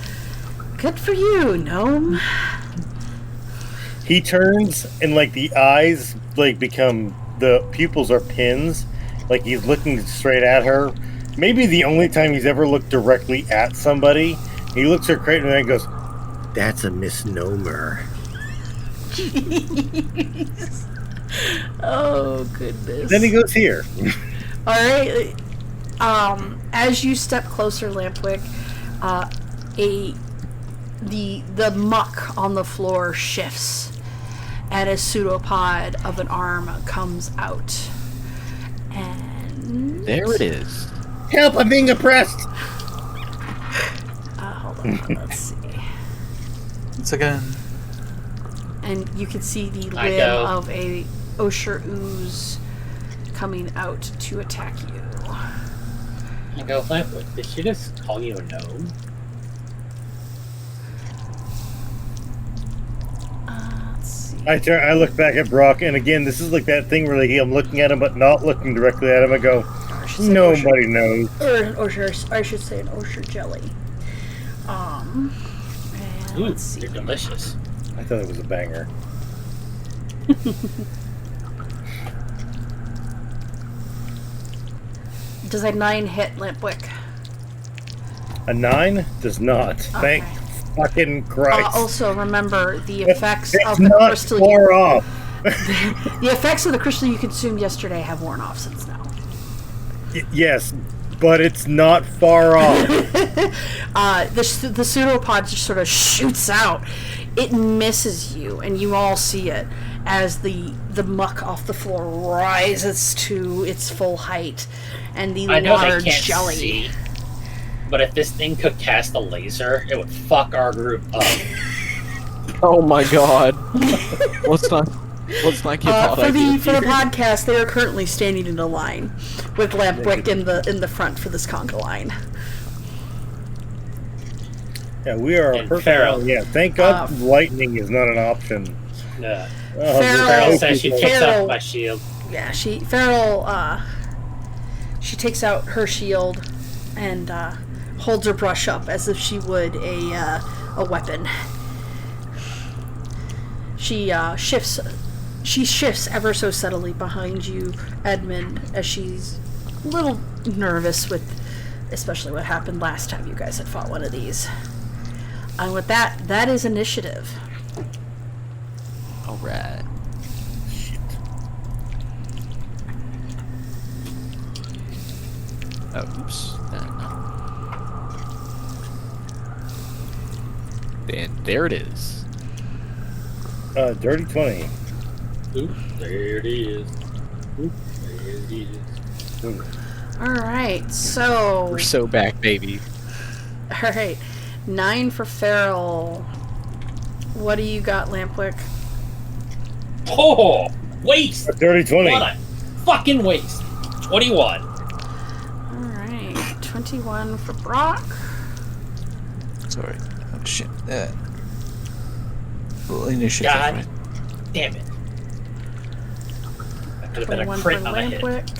good for you, gnome. He turns, and like the eyes like become, the pupils are pins. Like he's looking straight at her. Maybe the only time he's ever looked directly at somebody. He looks her straight and then goes, that's a misnomer. Jeez. Oh, goodness. Then he goes here. Alright. As you step closer, Lampwick, the muck on the floor shifts, and a pseudopod of an arm comes out. And There it is. Help! I'm being oppressed. hold on, let's see. Once again. And you can see the I limb go. of a Osher ooze coming out to attack you. I go, Ledwig, did she just call you a gnome? Let's see. I look back at Brock, and again, this is like that thing where like, I'm looking at him, but not looking directly at him. I go, Or I should say nobody knows. Or an Osher, I should say an Osher jelly. And Ooh, let's see. they're delicious. I thought it was a banger. Does a 9 hit Lampwick? A 9 does not. Thank fucking Christ. Also, remember the effects it's of the not crystal. far off. The effects of the crystal you consumed yesterday have worn off since now. Yes, but it's not far off. The pseudopod just sort of shoots out. It misses you, and you all see it as the muck off the floor rises to its full height, and the I know large they can't jelly. see, but if this thing could cast a laser, it would fuck our group up. Oh my god. Let's not get caught For the here. podcast, they are currently standing in a line with Lampwick in the front for this conga line. Yeah, we are And perfect. Farrell. Yeah, thank God lightning is not an option. Yeah. Oh, Farrell Says she takes Farrell- off my shield. Yeah, Farrell, she takes out her shield and holds her brush up as if she would a weapon. She shifts ever so subtly behind you, Edmund, as she's a little nervous with especially what happened last time you guys had fought one of these. And with that is initiative. Alright. Oh, oops. And there it is. Dirty 20. Oop, there it is. Oop, there it is. Ooh. Alright, so We're so back, baby. alright. 9 for Farrell. What do you got, Lampwick? Oh, waste! A dirty 20. What a fucking waste. 21. Alright, 21 for Brock. Sorry. Oh shit. Well, initiative, God right? damn it. That could have been a 21 for crit on a hit. Lampwick.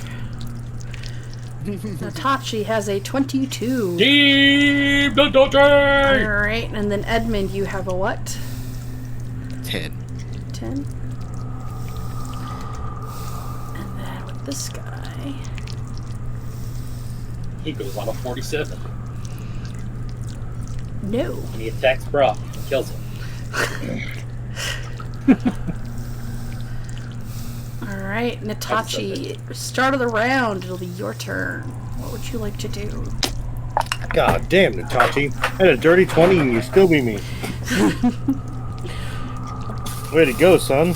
Natachi has a 22. Deep the dodgy! Alright, and then Edmund, you have a what? 10. 10. And then with this guy, He goes on a 47. No. And he attacks Brock and kills him. Alright, Natachi, start of the round. It'll be your turn. What would you like to do? God damn, Natachi. I had a dirty 20 and you still beat me. Way to go, son.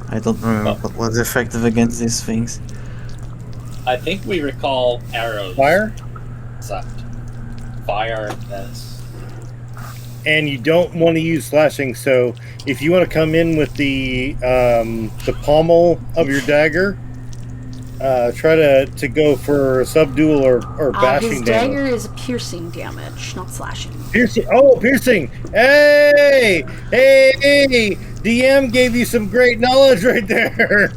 I don't remember what was effective against these things. I think we recall arrows. Fire? Sucked. Fire, yes. And you don't want to use slashing, so if you want to come in with the pommel of your dagger, try to go for subdual or bashing his damage. dagger is piercing damage, not slashing. Piercing! Oh, piercing! Hey! Hey! DM gave you some great knowledge right there.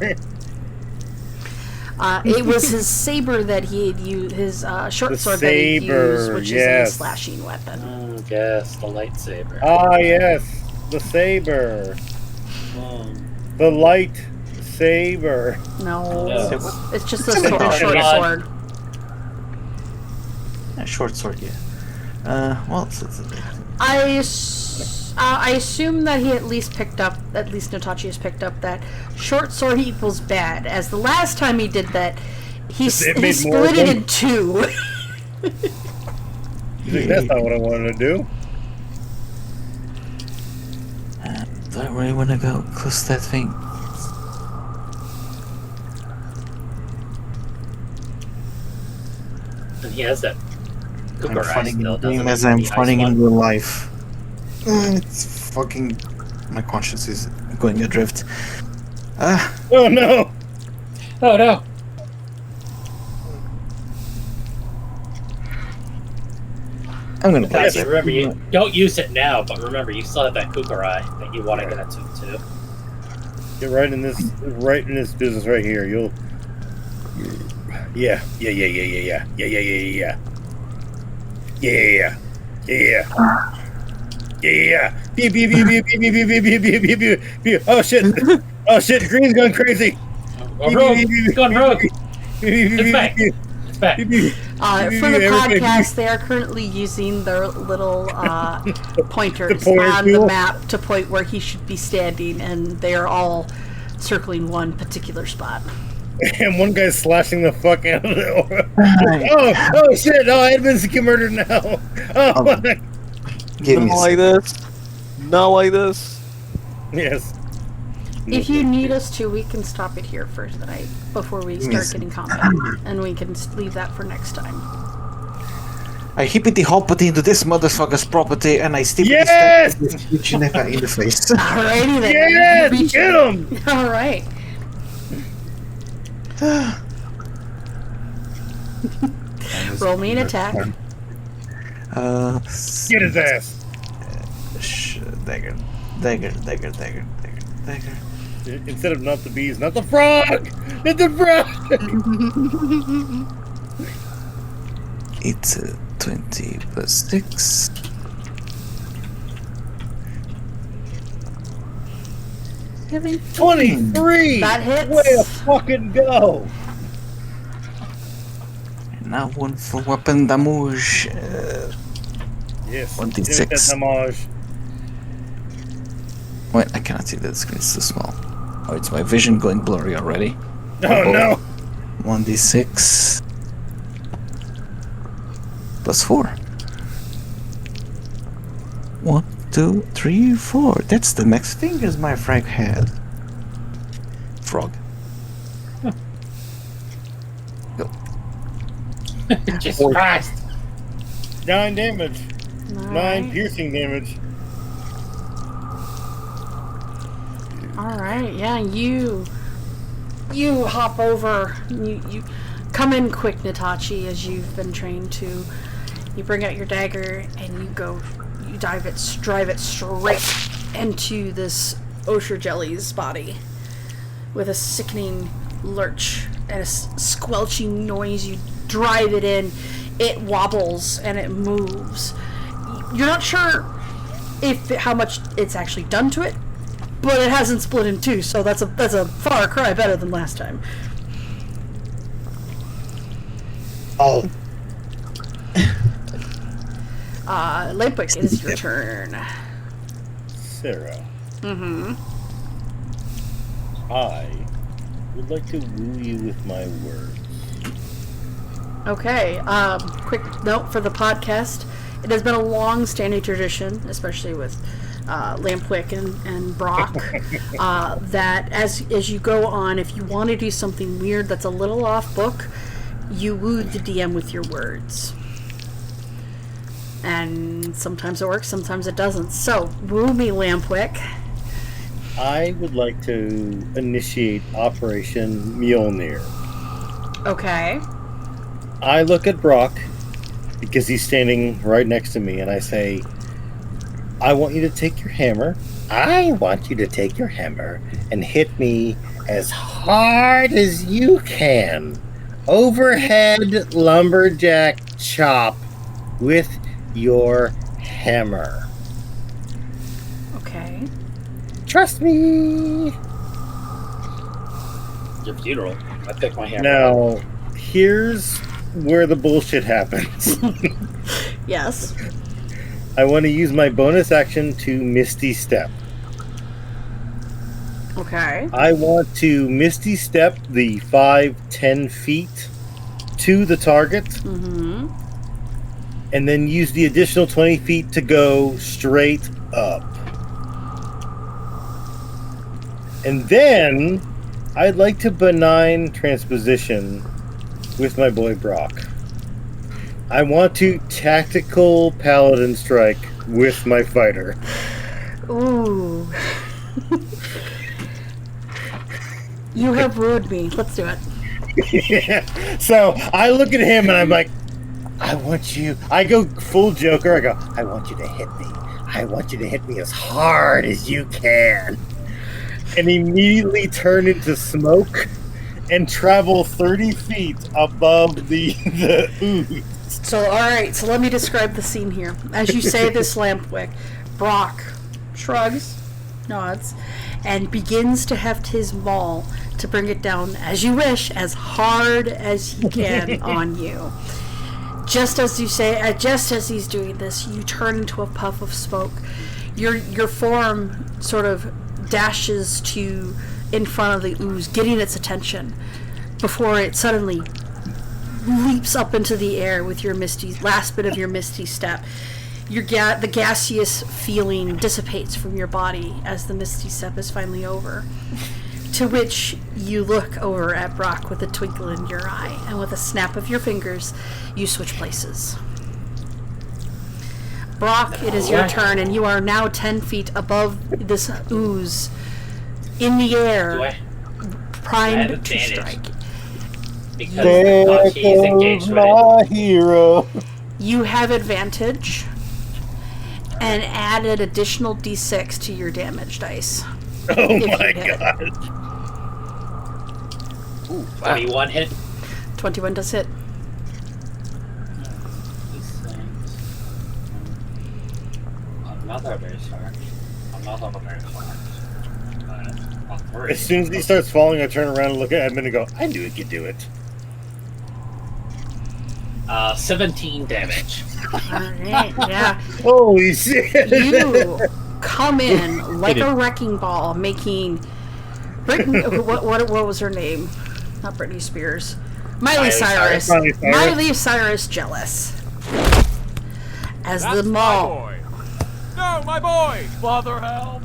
It was his saber that he had used, his short The sword that he saber, used, which yes. is a slashing weapon. Yes, the lightsaber. Ah, yes, the saber, the light saber. No, Yes. it's just a short sword. A short sword, yeah. Well, I assume that he at least Natachi has picked up that short sword equals bad, as the last time he did that, he split it in two. You think that's not what I wanted to do? Do I really want to go close to that thing? And he has that I'm Cooker fighting in still, the game doesn't as he? I'm The ice fighting in one. real life. It's fucking... My conscience is going adrift. Oh no! Oh no! I'm gonna pass Natachi, it. remember, you don't use it now, but remember, you still have that Kukurai that you want to get into too. Get right in this business right here. You'll. Yeah. Pew, pew, pew, pew, pew, pew, pew, pew, pew, pew, pew, pew, pew. Oh shit! Oh shit! Green's going crazy. Oh, rogue! He's going rogue! It's back! It's back! For the podcast, they are currently using their little pointers on the map to point where he should be standing, and they are all circling one particular spot. And one guy's slashing the fuck out of it. Oh shit! Oh, Edmund's get murdered now. Oh, Not like this. Not like this. yes. If you need us to, we can stop it here for tonight before we start getting combat, and we can leave that for next time. I hippity hoppity into this motherfucker's property and I still Yes! this bitch in the face. Alrighty then. Yes! Reach Get him! Alright. Roll me an attack. Get his ass. Dagger. Instead of not the bees, not the frog! Not the frog! It's 20 plus 6. Giving 23! That hits. Way to fucking go! And now one for weapon damage. Yes. 26. Give it that damage. Wait, I cannot see the screen, it's too small. Oh, it's my vision going blurry already. Oh no! 1d6 plus 4. 1, 2, 3, 4. That's the max fingers my frag had. Frog. Go. Jesus Christ! 9 damage. 9 Alright. piercing damage. Alright, yeah, you hop over. You come in quick, Natachi, as you've been trained to. You bring out your dagger and you drive it straight into this Osher Jelly's body with a sickening lurch and a squelching noise. You drive it in, it wobbles and it moves. You're not sure how much it's actually done to it, but it hasn't split in two, so that's a far cry better than last time. Oh, Lampwick, it is your turn. Sarah. Mm-hmm. I would like to woo you with my words. Okay, quick note for the podcast. It has been a long-standing tradition, especially with Lampwick and Brock, that as you go on, if you want to do something weird that's a little off book, you woo the DM with your words. And sometimes it works, sometimes it doesn't. So, woo me, Lampwick. I would like to initiate Operation Mjolnir. Okay. I look at Brock, because he's standing right next to me, and I say, I want you to take your hammer. I want you to take your hammer and hit me as hard as you can. Overhead lumberjack chop with your hammer. Okay. Trust me. Your funeral. I pick my hammer. Now, here's where the bullshit happens. Yes. I want to use my bonus action to Misty Step. Okay. I want to Misty Step the 5-10 feet to the target, Mm-hmm. and then use the additional 20 feet to go straight up. And then I'd like to benign transposition with my boy Brock. I want to tactical paladin strike with my fighter. Ooh. You have wooed me. Let's do it. So I look at him and I'm like, I want you. I go full Joker. I go, I want you to hit me. I want you to hit me as hard as you can. And immediately turn into smoke and travel 30 feet above the ooze. So, alright, so let me describe the scene here. As you say this, Lampwick, Brock shrugs, nods, and begins to heft his maul to bring it down, as you wish, as hard as he can on you. Just as you say, just as he's doing this, you turn into a puff of smoke. Your form sort of dashes to in front of the ooze, getting its attention before it suddenly leaps up into the air with your last bit of your misty step. The gaseous feeling dissipates from your body as the misty step is finally over. To which you look over at Brock with a twinkle in your eye, and with a snap of your fingers, you switch places. Brock, it is your turn, and you are now 10 feet above this ooze, in the air, primed to strike. Because he's engaged with my hero. You have advantage, and added additional d6 to your damage dice. Oh If my you hit. god. Ooh, 21 hit. 21 does hit. Another very smart. Another very smart. As soon as he starts falling, I turn around and look at Edmund and go, I knew he could do it. 17 damage. Alright, yeah. Holy shit. You come in like a wrecking ball, making Brittany. What was her name? Not Britney Spears. Miley Cyrus. Miley Cyrus jealous. As the mall. No, my boy! Father help!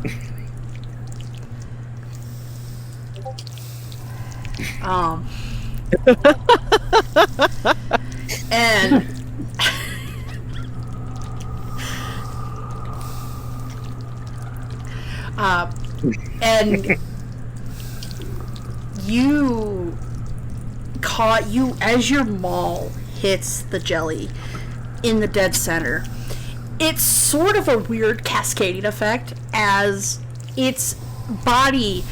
And and you caught you as your maul hits the jelly in the dead center. It's sort of a weird cascading effect as its body,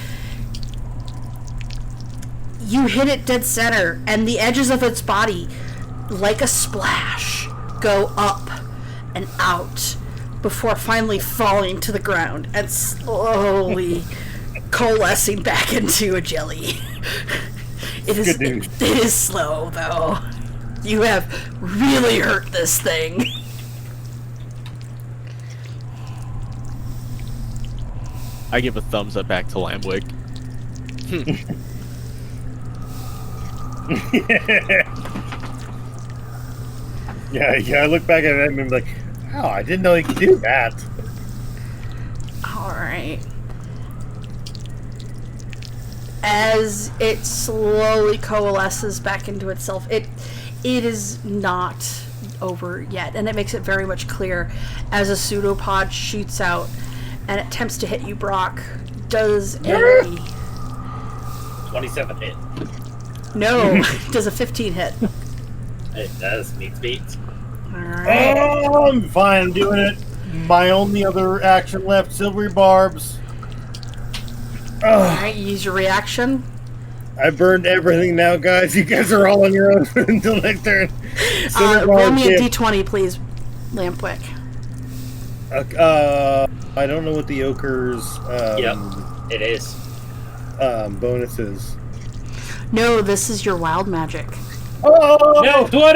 you hit it dead center and the edges of its body, like a splash, go up and out, before finally falling to the ground and slowly coalescing back into a jelly. It is slow, though. You have really hurt this thing. I give a thumbs up back to Lambwick. Yeah, I look back at it and I'm like, oh, I didn't know he could do that. Alright. As it slowly coalesces back into itself, it is not over yet, and it makes it very much clear as a pseudopod shoots out and attempts to hit you, Brock. Does a 27 hit. no, does a 15 hit. It does. Meets beats. Alright. Oh, I'm fine. I'm doing it. My only other action left, silvery barbs. Alright, use your reaction. I burned everything now, guys. You guys are all on your own until next turn. Roll me a d20, please, Lampwick. I don't know what the ochre's Yep, it is. bonus is. No, this is your wild magic. Oh! No, 20!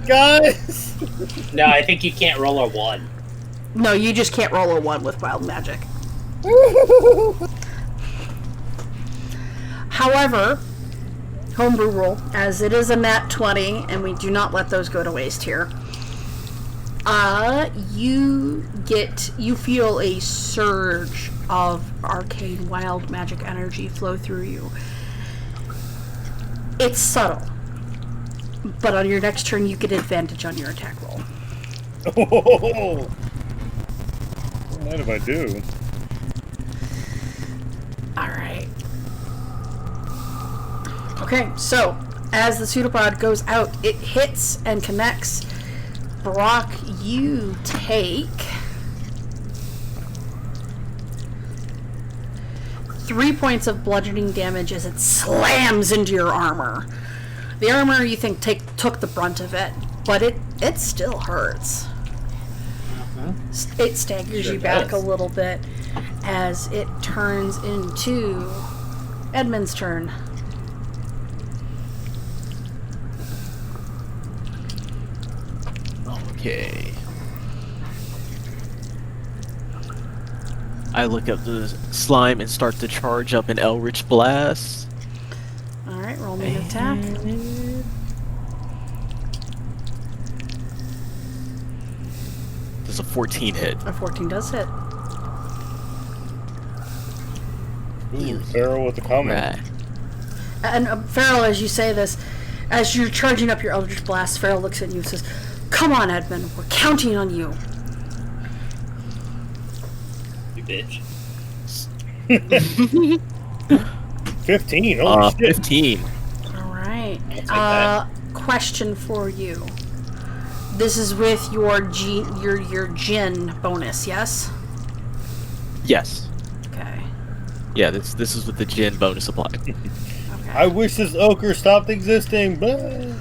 Guys! No, I think you can't roll a 1. No, you just can't roll a 1 with wild magic. However, homebrew roll, as it is a nat 20, and we do not let those go to waste here. You feel a surge of arcane wild magic energy flow through you. It's subtle, but on your next turn you get advantage on your attack roll. Oh! Don't mind if I do. Alright. Okay, so as the pseudopod goes out, it hits and connects. Brock, you take 3 points of bludgeoning damage as it slams into your armor. The armor you think took the brunt of it, but it still hurts. It staggers you back a little bit as it turns into Edmund's turn. Okay. I look up the slime and start to charge up an Eldritch Blast. Alright, roll me an attack. Does a 14 hit? A 14 does hit. Ooh, Pharaoh with the comment. Right. And Farrell, as you say this, as you're charging up your Eldritch Blast, Farrell looks at you and says, "Come on, Edmund, we're counting on you." You bitch. 15, holy shit. 15. Alright. I'll take that. Question for you. This is with your Jinn bonus, yes? Yes. Okay. Yeah, this is with the Jinn bonus applied. Okay. I wish this ochre stopped existing. Blah.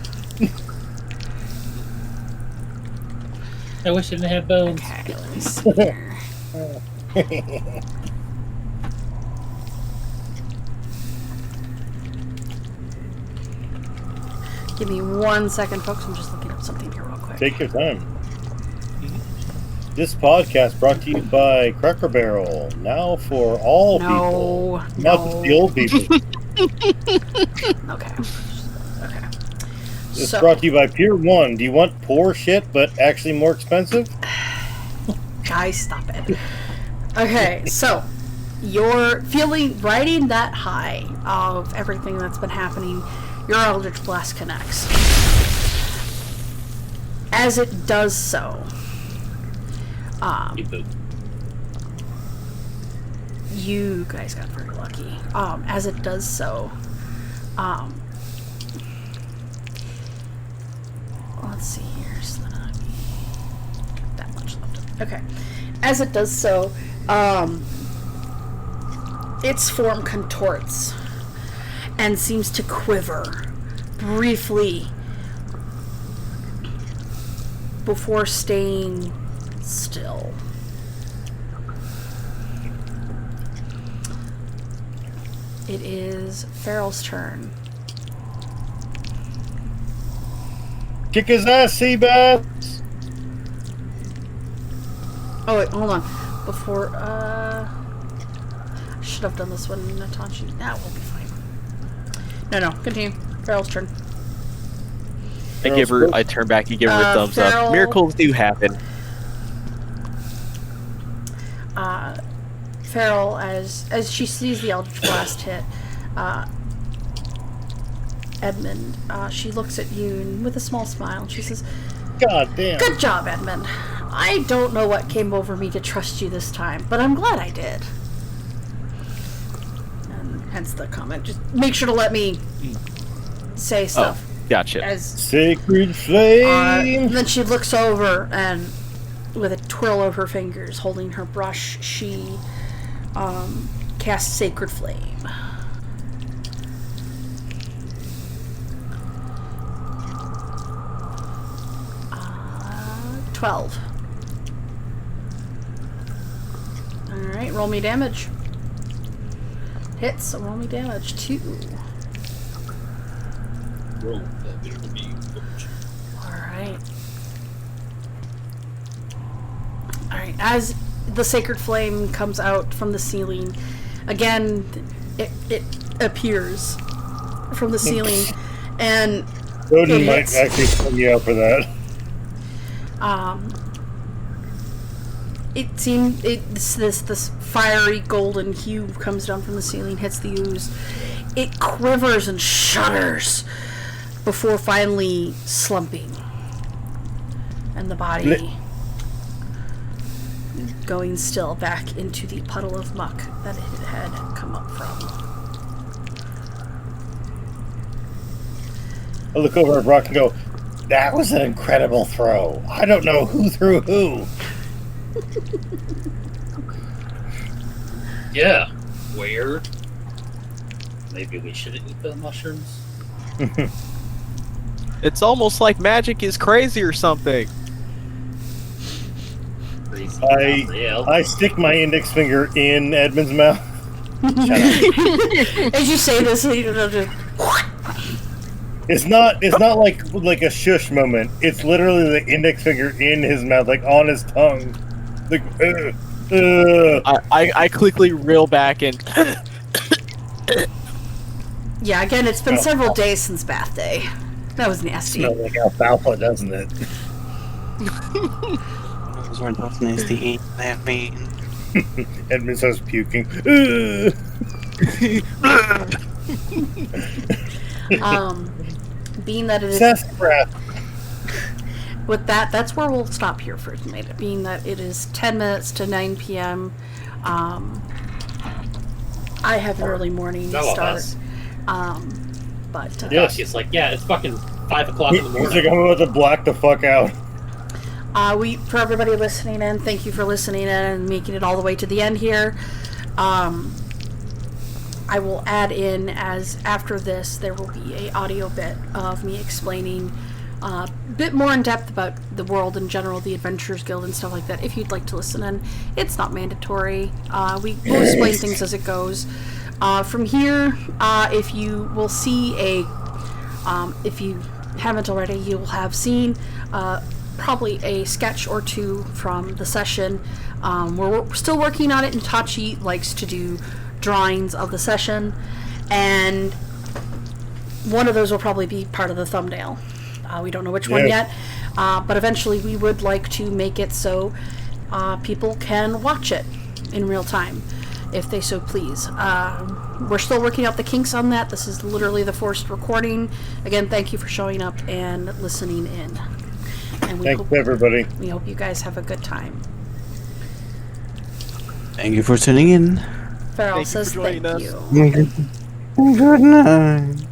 I wish it didn't have bones. Okay, let me see here. Give me 1 second, folks. I'm just looking up something here real quick. Take your time. This podcast brought to you by Cracker Barrel. Now for all people. Not just the old people. Okay. Okay. It's brought to you by Pier 1. Do you want poor shit, but actually more expensive? Guys, stop it. Okay, so you're riding that high of everything that's been happening. Your Eldritch Blast connects. As it does so, You poop. you guys got very lucky. As it does so, let's see here. So not that much left. Okay. As it does so, its form contorts and seems to quiver briefly before staying still. It is Farrell's turn. Kick his ass, Seabass! Oh wait, hold on. Before, I should have done this one, Natachi. That will be fine. No, continue. Farrell's turn. I turn back and give her a thumbs Farrell, up. Miracles do happen. Farrell, as she sees the Eldritch Blast hit, Edmund, she looks at you and with a small smile, and she says, God damn. "Good job, Edmund. I don't know what came over me to trust you this time, but I'm glad I did." And hence the comment. Just make sure to let me say stuff. Oh, gotcha. As Sacred flame! and then she looks over and, with a twirl of her fingers, holding her brush, she casts Sacred Flame. Uh, 12. Alright, roll me damage. Hits, so roll me damage. 2. Alright, as the Sacred Flame comes out from the ceiling, again, it appears from the ceiling, and Odin it might hits. actually send you out for that. It seems this fiery golden hue comes down from the ceiling, hits the ooze. It quivers and shudders before finally slumping, and the body going still back into the puddle of muck that it had come up from. I look over at Brock and go, that was an incredible throw. I don't know who threw who. Yeah, weird. Maybe we shouldn't eat the mushrooms. It's almost like magic is crazy or something. Crazy, I not real. I stick my index finger in Edmund's mouth. As you say this, It's not like a shush moment. It's literally the index finger in his mouth, like on his tongue. Like, I quickly reel back and yeah, again, it's been several days since bath day. That was nasty. Smells like alfalfa, doesn't it? Those were not nasty. They're mean. Edmund starts puking. Being that it is Sassafras. with that's where we'll stop here for tonight. Being that it is 10 minutes to 9 p.m. I have an early morning start. But Yeah, she's like, yeah, it's fucking 5 o'clock in the He's like, morning. I'm about to black the fuck out. for everybody listening in, thank you for listening in and making it all the way to the end here. I will add in, as after this, there will be a audio bit of me explaining a bit more in depth about the world in general, the Adventurers Guild and stuff like that. If you'd like to listen in, it's not mandatory. We will explain things as it goes. From here, if you will see if you haven't already, you will have seen probably a sketch or two from the session. We're still working on it, and Tachi likes to do drawings of the session, and one of those will probably be part of the thumbnail. We don't know which one yet, but eventually we would like to make it so people can watch it in real time, if they so please. We're still working out the kinks on that. This is literally the forced recording. Again, thank you for showing up and listening in. And Thanks, everybody. we hope you guys have a good time. Thank you for tuning in. Farrell Thank you for says joining thank us. you. Good night.